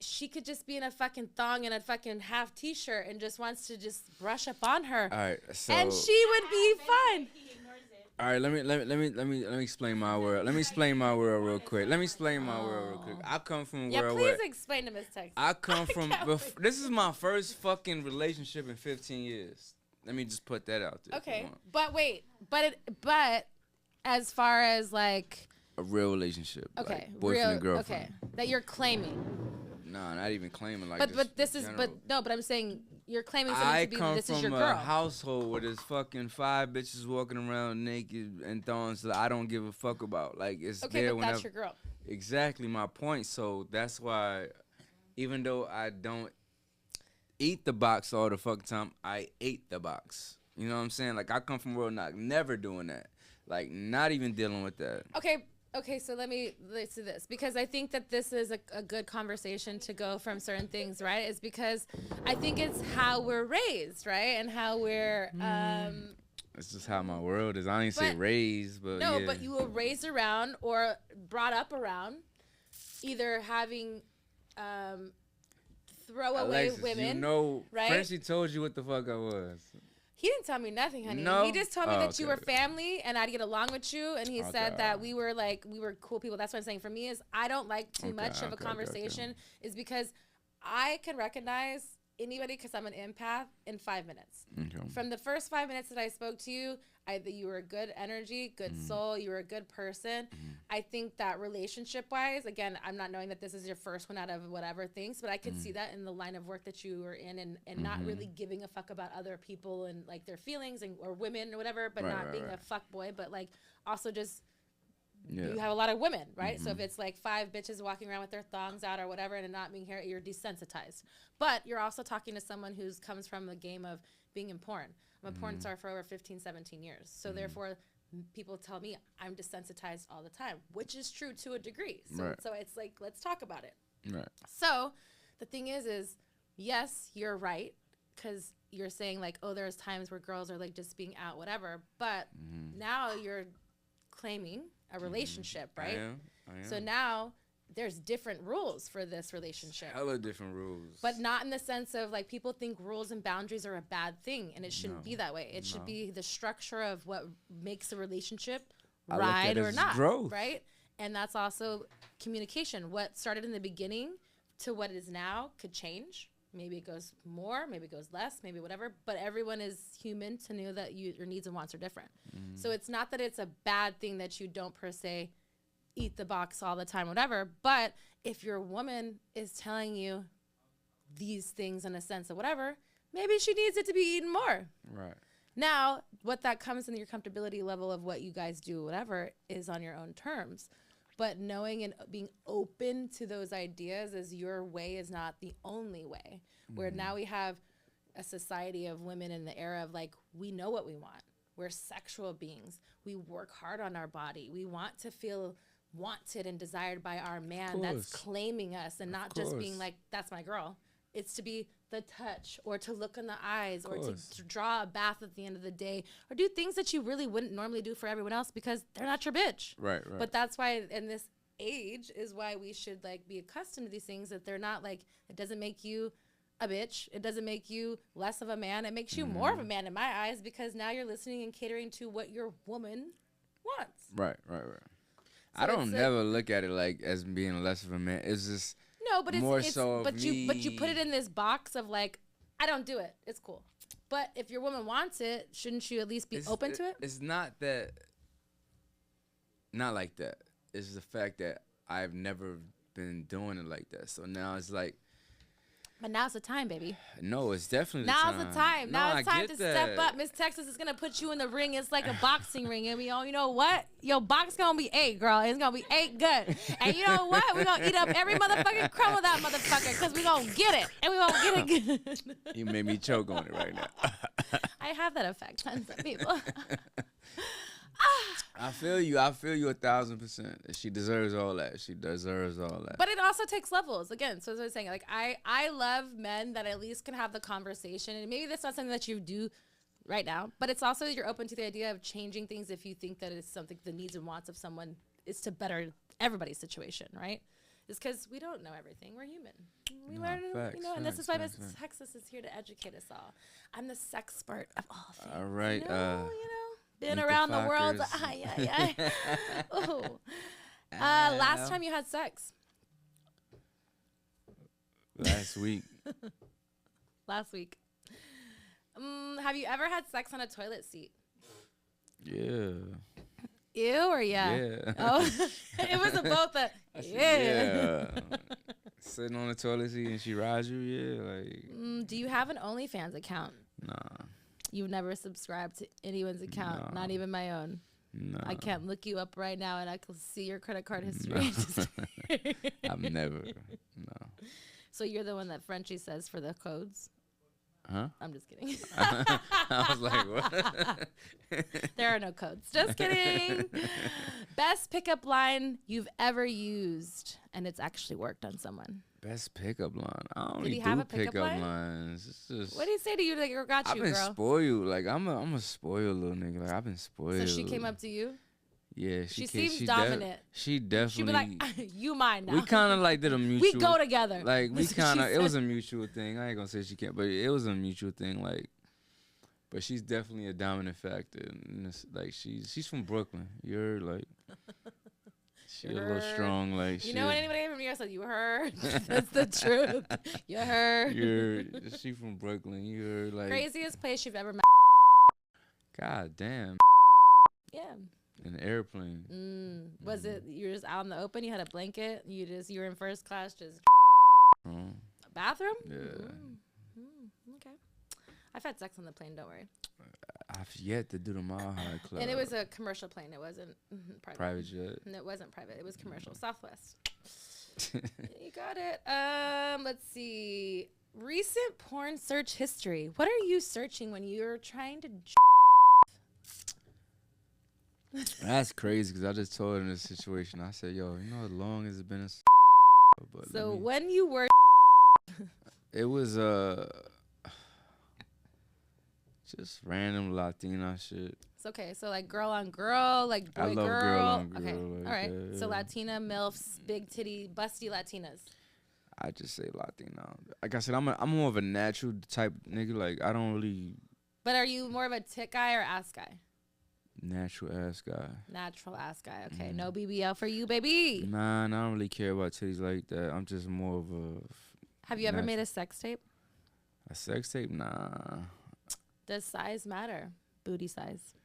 she could just be in a fucking thong and a fucking half t-shirt and just wants to just brush up on her. All right, so and she would be fine. All right, let me explain my world. Let me explain my world real quick. I come from a world where. Please explain to Miss Texas. I come from. This is my first fucking relationship in 15 years. Let me just put that out there. Okay, but wait, but as far as like a real relationship, okay, like boyfriend and girlfriend, okay, that you're claiming. No, not even claiming like. But this is but I'm saying you're claiming something to be this is your girl. I come from a household where there's fucking 5 bitches walking around naked and thongs that I don't give a fuck about. Like it's okay, there but that's your girl. Exactly my point. So that's why, even though I don't eat the box all the fucking time, I ate the box. You know what I'm saying? Like I come from a world never doing that. Like not even dealing with that. Okay, so let's do this, because I think that this is a good conversation to go from certain things, right? Is because I think it's how we're raised, right? And how we're it's just how my world is. I ain't say raised, but no, yeah. But you were raised around or brought up around either having throwaway Alexis, women, you know, right? Frenchie told you what the fuck I was. He didn't tell me nothing, honey. No? He just told me that you were family and I'd get along with you. And he said that we were cool people. That's what I'm saying. For me is I don't like too much of a conversation is because I can recognize anybody because I'm an empath in 5 minutes. Okay. From the first 5 minutes that I spoke to you, you were a good energy, good soul. You were a good person. I think that relationship-wise, again, I'm not knowing that this is your first one out of whatever things, but I could see that in the line of work that you were in and not really giving a fuck about other people and like their feelings or women or whatever, but not being a fuck boy, but like also just you have a lot of women, right? So if it's like 5 bitches walking around with their thongs out or whatever and not being here, you're desensitized. But you're also talking to someone who comes from the game of being in porn. I'm a porn star for over 15, 17 years. So therefore, people tell me I'm desensitized all the time, which is true to a degree. So it's like, let's talk about it. Right. So the thing is yes, you're right, because you're saying like, oh, there's times where girls are like just being out, whatever. But now you're claiming a relationship, right? I am. So now there's different rules for this relationship. Hella different rules. But not in the sense of like people think rules and boundaries are a bad thing, and it shouldn't be that way. It should be the structure of what makes a relationship ride or not, growth. right? And that's also communication. What started in the beginning to what it is now could change. Maybe it goes more, maybe it goes less, maybe whatever. But everyone is human to know that your needs and wants are different. So it's not that it's a bad thing that you don't per se eat the box all the time, whatever. But if your woman is telling you these things in a sense of whatever, maybe she needs it to be eaten more. Right. Now, what that comes in your comfortability level of what you guys do, whatever, is on your own terms. But knowing and being open to those ideas as your way is not the only way. Where now we have a society of women in the era of like, we know what we want. We're sexual beings. We work hard on our body. We want to feel wanted and desired by our man that's claiming us and not just being like, that's my girl. It's to be the touch or to look in the eyes or to draw a bath at the end of the day or do things that you really wouldn't normally do for everyone else because they're not your bitch. Right. But that's why in this age is why we should like be accustomed to these things, that they're not like, it doesn't make you a bitch. It doesn't make you less of a man. It makes you more of a man in my eyes because now you're listening and catering to what your woman wants. Right. So I don't never look at it like as being less of a man. It's just no, but it's more it's, so but of you put it in this box of like, I don't do it. It's cool. But if your woman wants it, shouldn't you at least be open to it? It's not that. Not like that. It's the fact that I've never been doing it like that. So now it's like. But now's the time, baby. No, it's definitely now's the time. No, now it's time to that. step up. Miss Texas is gonna put you in the ring. It's like a boxing ring, and we all, you know what? Your box gonna be 8, girl. It's gonna be 8 good. And you know what? We gonna eat up every motherfucking crumb of that motherfucker, cause we gonna get it, and we gonna get it good. You made me choke on it right now. I have that effect on some people. I feel you 1,000%. She deserves all that. She deserves all that. But it also takes levels. Again, so as I was saying, like I love men that at least can have the conversation. And maybe that's not something that you do right now, but it's also you're open to the idea of changing things if you think that it's something the needs and wants of someone is to better everybody's situation, right? It's because we don't know everything. We're human. We learn, and this is why Miss Texas is here to educate us all. I'm the sexpert of all things. All right. You know, been around the world. Ooh. Last time you had sex? Last week. Last week. Have you ever had sex on a toilet seat? Yeah. Ew or yeah? Yeah. Oh, it was a both a yeah. Sitting on the toilet seat and she rides you, yeah. Like. Do you have an OnlyFans account? Nah. You've never subscribed to anyone's account, not even my own. No. I can't look you up right now and I can see your credit card history. No. I've never. No. So you're the one that Frenchie says for the codes? Huh? I'm just kidding. I was like, what? There are no codes. Just kidding. Best pickup line you've ever used and it's actually worked on someone. Best pickup line. I don't Did he really have do a pickup line? lines. It's just, what did he say to you? Like, girl, got you, I've been girl. spoiled. Like I'm a spoiled little nigga. Like I've been spoiled. So she came up to you? Yeah, she seems dominant. She definitely. She'd be like, you mine now. We kind of like did a mutual. We go together. Like we kind of. It was a mutual thing. I ain't gonna say she can't, but it was a mutual thing. Like, but she's definitely a dominant factor. And like she's from Brooklyn. You're like. She's a little strong, like you know what anybody from New York said? You heard. That's the truth. You heard. She from Brooklyn. You're like craziest place you've ever met. God damn. Yeah. An airplane. Was it you were just out in the open? You had a blanket. You were in first class, just bathroom. Yeah. Okay. I've had sex on the plane. Don't worry. I've yet to do the Mile High Club. And it was a commercial plane. It wasn't private. Private jet. No, it wasn't private. It was commercial. Southwest. You got it. Let's see. Recent porn search history. What are you searching when you're trying to? That's crazy because I just told her in this situation. I said, "Yo, you know how long has it been?" But so when you were, It was just random Latina shit. It's okay. So like girl on girl, like boy I love girl on girl. Okay. Like All right. that. So Latina milfs, big titty, busty Latinas. I just say Latina. Like I said, I'm more of a natural type nigga. Like I don't really. But are you more of a tit guy or ass guy? Natural ass guy. Natural ass guy. Okay. No BBL for you, baby. Nah, I don't really care about titties like that. I'm just more of a. Have you ever made a sex tape? A sex tape? Nah. Does size matter? Booty size.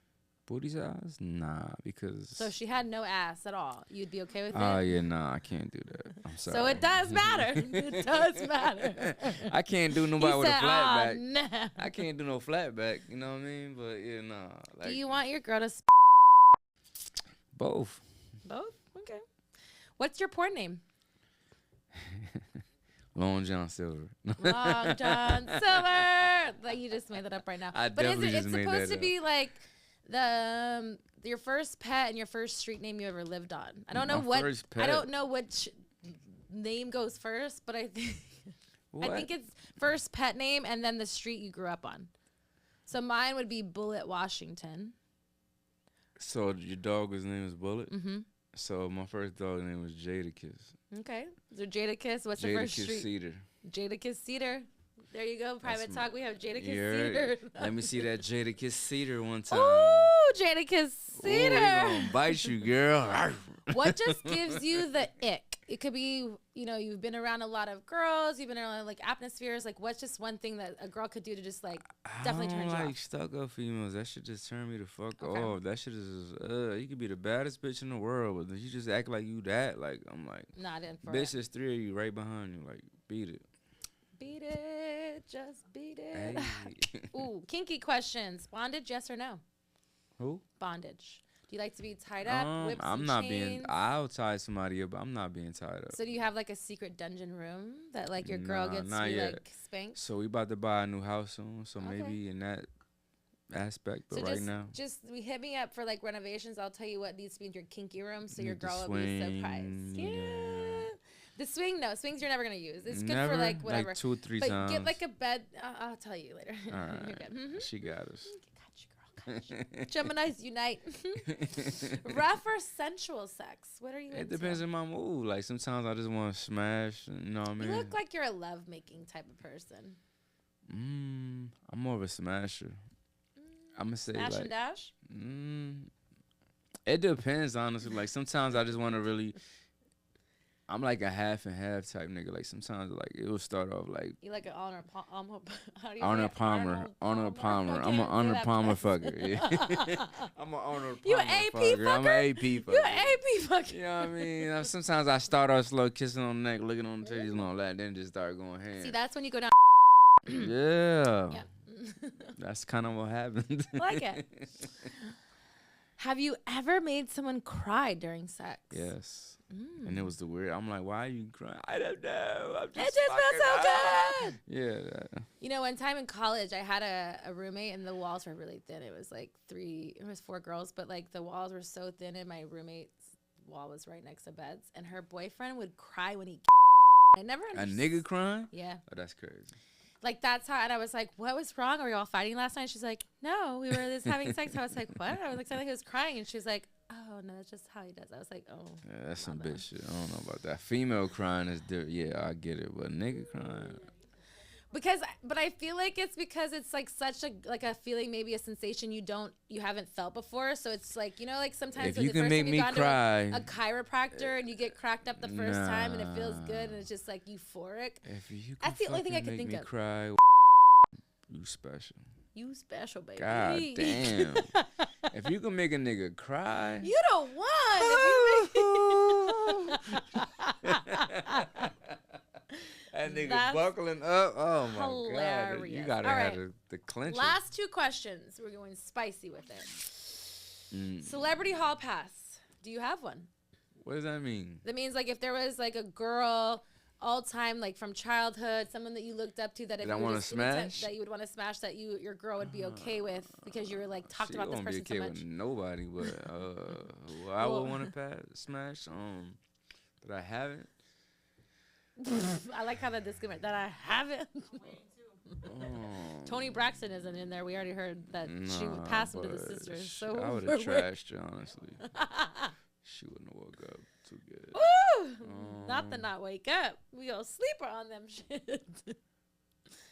Booty size? Nah, because. So if she had no ass at all, you'd be okay with it? Oh, yeah, nah, I can't do that. I'm sorry. So it does matter. It does matter. I can't do nobody with a flat back. Nah. I can't do no flat back, you know what I mean? But yeah, nah. Like, do you want your girl to both? Both? Okay. What's your porn name? Long John Silver. Long John Silver. Like you just made that up right now. I but definitely it's just made supposed that to be like the your first pet and your first street name you ever lived on. I don't know I don't know which name goes first, but I think I think it's first pet name and then the street you grew up on. So mine would be Bullet, Washington. So your dog's name is Bullet? Mm-hmm. So my first dog name was Jadakiss. Okay. So Jadakiss, what's the first street? Jadakiss Cedar. Jadakiss Cedar. There you go. Private talk. We have Jadakiss Cedar. Cedar. Let me see that Jadakiss Cedar one time. Ooh, Jadakiss Cedar. Ooh, gonna bite you, girl. What just gives you the ick? It could be, you know, you've been around a lot of girls. You've been around like atmospheres. Like, what's just one thing that a girl could do to just like definitely turn you I don't like off? stuck up females. That shit just turn me the fuck off. That shit is you could be the baddest bitch in the world, but you just act like you that. Like I'm like, not in for bitch, it. there's three of you right behind you. Like beat it. Beat it, just beat it. Hey. Ooh, kinky questions. Bondage, yes or no? Who? Bondage. Do you like to be tied up? Whips I'm and not chains? being. I'll tie somebody up, but I'm not being tied up. So do you have like a secret dungeon room that like your girl gets to be like spanked? So we about to buy a new house soon. So maybe in that aspect, but so right just hit me up for like renovations. I'll tell you what needs to be in your kinky room, so your the girl will be swing, surprised. Yeah. yeah. The swing, no. Swings you're never going to use. It's good Never? for like whatever. Like 2 or 3 but times. get like a bed. I'll tell you later. All right. You're good. Mm-hmm. She got us. Gotcha, girl. Gotcha. Geminis unite. Rough or sensual sex? What are you It into? depends on my mood. Like sometimes I just want to smash. You know what I mean? You look like you're a lovemaking type of person. I'm more of a smasher. I'm gonna say Smash like. and dash? It depends, honestly. Like sometimes I just want to really. I'm like a half and half type nigga. Like sometimes like it will start off like. You like an Arnold Palmer. Arnold Palmer. I'm an Arnold Palmer fucker. Yeah. I'm an Arnold Palmer. You an AP fucker? I'm an AP fucker. You an AP fucker? You know what I mean? Sometimes I start off slow, kissing on the neck, looking on the titties and all that, then just start going ham. See, that's when you go down. Yeah. Yeah. That's kind of what happened. I like it. Have you ever made someone cry during sex? Yes. And it was the weird. I'm like, why are you crying? I don't know. I'm It just feels so good. Yeah. You know, one time in college, I had a roommate, and the walls were really thin. It was like 4 girls, but like the walls were so thin, and my roommate's wall was right next to beds, and her boyfriend would cry when he. I never understood. A nigga crying? Yeah. Oh, that's crazy. Like, that's how, and I was like, what was wrong? Are we all fighting last night? She's like, no, we were just having sex. I was like, what? I was like, he was crying, and she was like, oh, no, that's just how he does. I was like, oh. Yeah, that's some bitch shit. I don't know about that. Female crying is different. Yeah, I get it, but nigga crying. But I feel like it's because it's like such a feeling, maybe a sensation you haven't felt before. So it's like, you know, like sometimes if you can make me cry, a chiropractor and you get cracked up the first time and it feels good and it's just like euphoric. If you can that's the only thing I can think me of. Cry, you special. You special, baby. God damn. If you can make a nigga cry, you don't want. That nigga buckling up. Oh my hilarious. God. You gotta have the clinch. Last 2 questions. We're going spicy with it. Celebrity Hall Pass. Do you have one? What does that mean? That means like if there was like a girl all time, like from childhood, someone that you looked up to that if I you want to smash, that you would want to smash, that your girl would be okay with because you were like talked about this person so much. With nobody, but who I would want to smash that I haven't. I like how that disclaimer that I haven't. Tony Braxton isn't in there. We already heard that she passed him to the sisters. So I would have trashed her, honestly. She wouldn't have woke up too good. Not the not wake up. We go sleeper on them shit.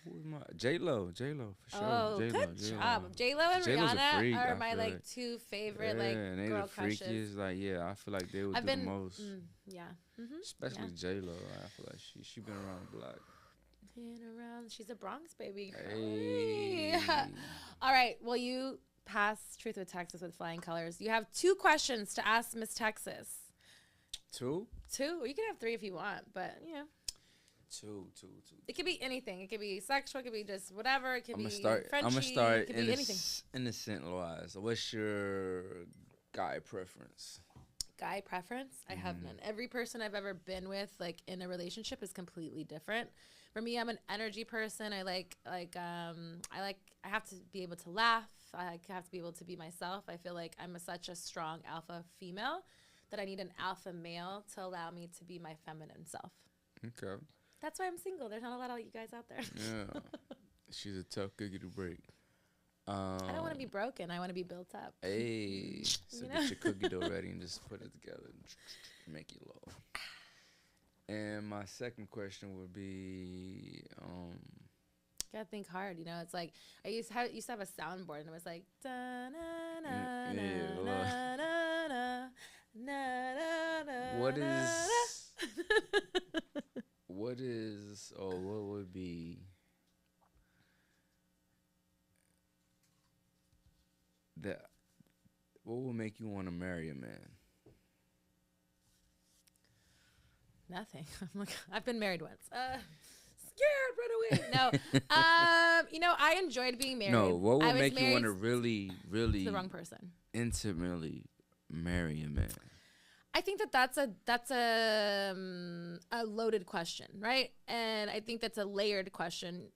Who's my J-Lo for sure. Oh, good job. J-Lo and Rihanna are my like two favorite like and they girl the crushes. freakiest. Like I feel like they would do the most. Yeah. Especially J-Lo. I feel like she been around the block. Been around. She's a Bronx baby. Hey. All right. Well, you pass Truth with Texas with flying colors. You have 2 questions to ask Miss Texas. 2? 2. You can have 3 if you want, but you know. 2. It could be anything. It could be sexual. It could be just whatever. It could be Frenchy. I'm gonna start it could be anything. innocent wise. What's your guy preference? Guy preference? I have none. Every person I've ever been with, like in a relationship, is completely different. For me, I'm an energy person. I have to be able to laugh. I have to be able to be myself. I feel like I'm such a strong alpha female that I need an alpha male to allow me to be my feminine self. Okay. That's why I'm single. There's not a lot of you guys out there. Yeah. She's a tough cookie to break. I don't want to be broken. I want to be built up. Hey, so get your cookie dough ready and just put it together and make it low. And my second question would be, Gotta think hard, you know. It's like I used to have a soundboard, and it was like da na na na na na na. What would be that? What would make you want to marry a man? Nothing. I'm like, I've been married once. Scared, run away. No. You know, I enjoyed being married. No, what would make you want to really the wrong person, intimately marry a man? I think that's a loaded question, right? And I think that's a layered question.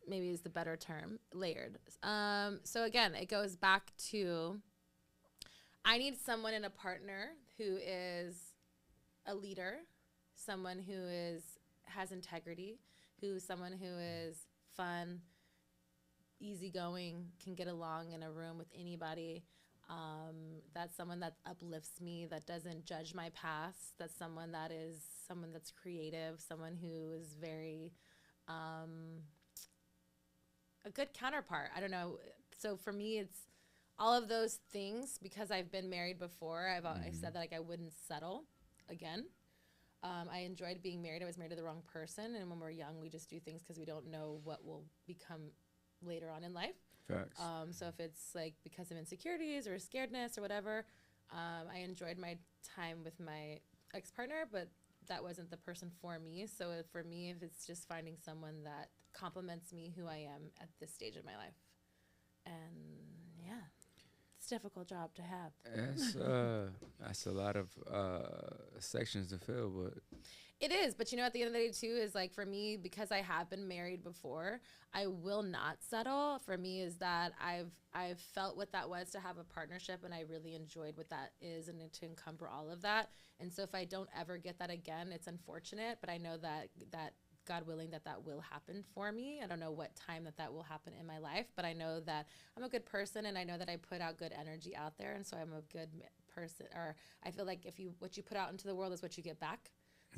Maybe is the better term, layered. So again, it goes back to I need someone in a partner who is a leader, someone who has integrity, someone who is fun, easygoing, can get along in a room with anybody. That's someone that uplifts me, that doesn't judge my past. That's someone that's creative, someone who is very a good counterpart. I don't know. So for me, it's all of those things because I've been married before. I've said that like I wouldn't settle again. I enjoyed being married. I was married to the wrong person, and when we're young, we just do things because we don't know what will become later on in life. Facts. So if it's like because of insecurities or scaredness or whatever, I enjoyed my time with my ex-partner, but that wasn't the person for me. So for me, if it's just finding someone that complements me, who I am at this stage of my life, and yeah. It's a difficult job to have. That's a lot of sections to fill, but it is. But you know, at the end of the day, too, is like for me, because I have been married before, I will not settle. For me, is that I've felt what that was to have a partnership, and I really enjoyed what that is, and to encumber all of that. And so, if I don't ever get that again, it's unfortunate. But I know that God willing, that will happen for me. I don't know what time that will happen in my life, but I know that I'm a good person, and I know that I put out good energy out there, and so I'm a good person. Or I feel like what you put out into the world is what you get back.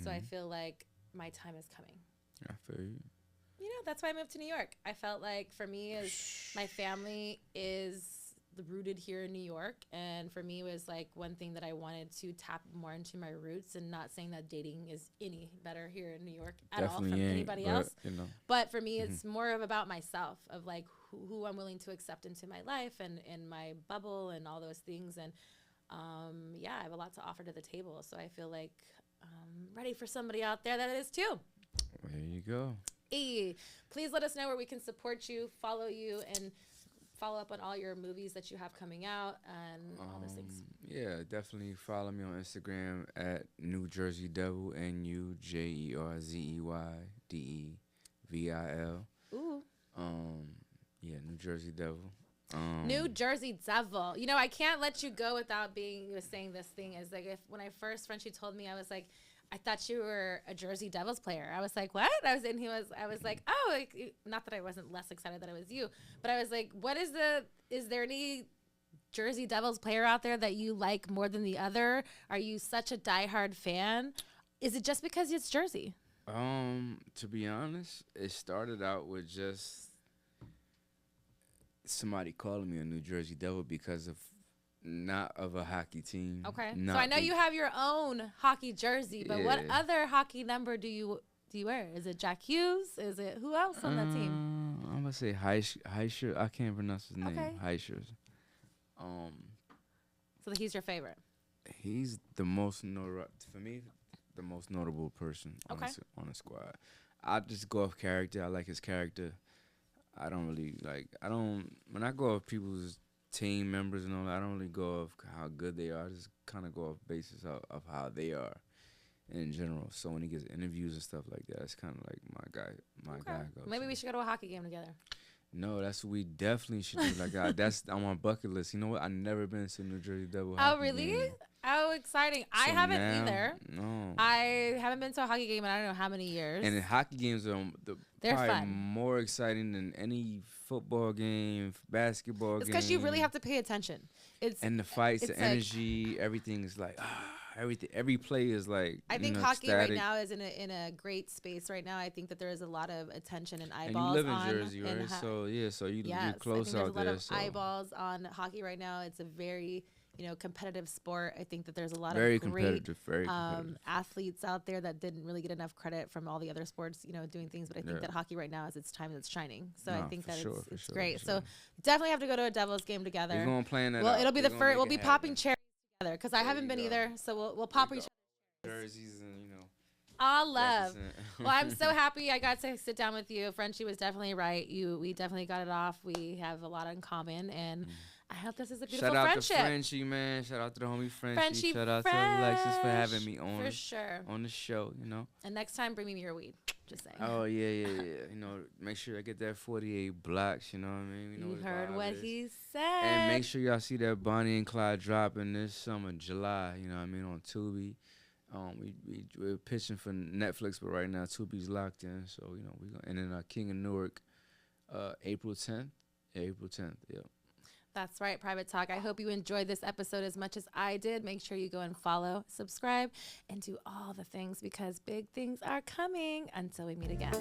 So I feel like my time is coming. I feel you. You know, that's why I moved to New York. I felt like for me, my family is rooted here in New York, and for me it was like one thing that I wanted to tap more into my roots, and not saying that dating is any better here in New York at Definitely all from anybody else, you know. But for me it's more of about myself, of like who I'm willing to accept into my life and in my bubble and all those things. And yeah, I have a lot to offer to the table, so I feel like I'm ready for somebody out there that is too. There you go. Hey, please let us know where we can support you, follow you, and follow up on all your movies that you have coming out and all those things. Yeah, definitely follow me on Instagram at New Jerzey Devil, NuJerzeyDevil. Ooh. Yeah, New Jerzey Devil. New Jerzey Devil. You know, I can't let you go without saying this thing. Is like when I first Frenchie told me, I was like, I thought you were a Jersey Devils player. I was like, what? I was like, oh, like, not that I wasn't less excited that it was you, but I was like, is there any Jersey Devils player out there that you like more than the other? Are you such a diehard fan? Is it just because it's Jersey? To be honest, it started out with just somebody calling me a New Jersey Devil because of not of a hockey team. Okay. So I know you have your own hockey jersey, but what other hockey number do you wear? Is it Jack Hughes? Is it who else on that team? I'm gonna say Heischer. I can't pronounce his name. Okay. Heischer. So he's your favorite. He's the most for me, the most notable person on the squad. I just go off character. I like his character. When I go off people's team members and all that, I don't really go off how good they are. I just kind of go off basis of how they are in general. So when he gets interviews and stuff like that, it's kind of like my guy. Maybe we should go to a hockey game together. No, that's what we definitely should do. Like that's on my bucket list. You know what? I've never been to New Jersey Devil. Oh, really? Game. Oh, exciting! I haven't either. No, I haven't been to a hockey game in I don't know how many years. And the hockey games are they're probably fun. More exciting than any football game, basketball game. It's because you really have to pay attention. And the fights, the energy, everything is like everything. Every play is like. I think hockey right now is in a great space right now. I think that there is a lot of attention and eyeballs. And you live in Jersey, right? So you're close out there. There's a lot of eyeballs on hockey right now. It's a very competitive sport. I think that there's a lot of great athletes out there that didn't really get enough credit from all the other sports, doing things. But I think that hockey right now is its time that's shining. So I think that it's great. So definitely have to go to a Devils game together. We're going to plan that. Well, it'll be the first. We'll be popping cherries together because I haven't been either. So we'll pop each other. Jerseys and all love. Well, I'm so happy I got to sit down with you. Frenchie was definitely right. We definitely got it off. We have a lot in common, and I hope this is a beautiful friendship. Shout out to Frenchie, man. Shout out to the homie Frenchie. Shout out to Alexis for having me on. For sure. On the show, And next time, bring me your weed. Just saying. Oh, yeah. Make sure I get that 48 blocks, you know what I mean? You heard what he said. And make sure y'all see that Bonnie and Clyde dropping this summer, July, you know what I mean, on Tubi. We're pitching for Netflix, but right now Tubi's locked in, so we're gonna. And then King of Newark, April 10th. Yeah, April 10th. Yeah. That's right, Private Talk. I hope you enjoyed this episode as much as I did. Make sure you go and follow, subscribe, and do all the things because big things are coming. Until we meet again.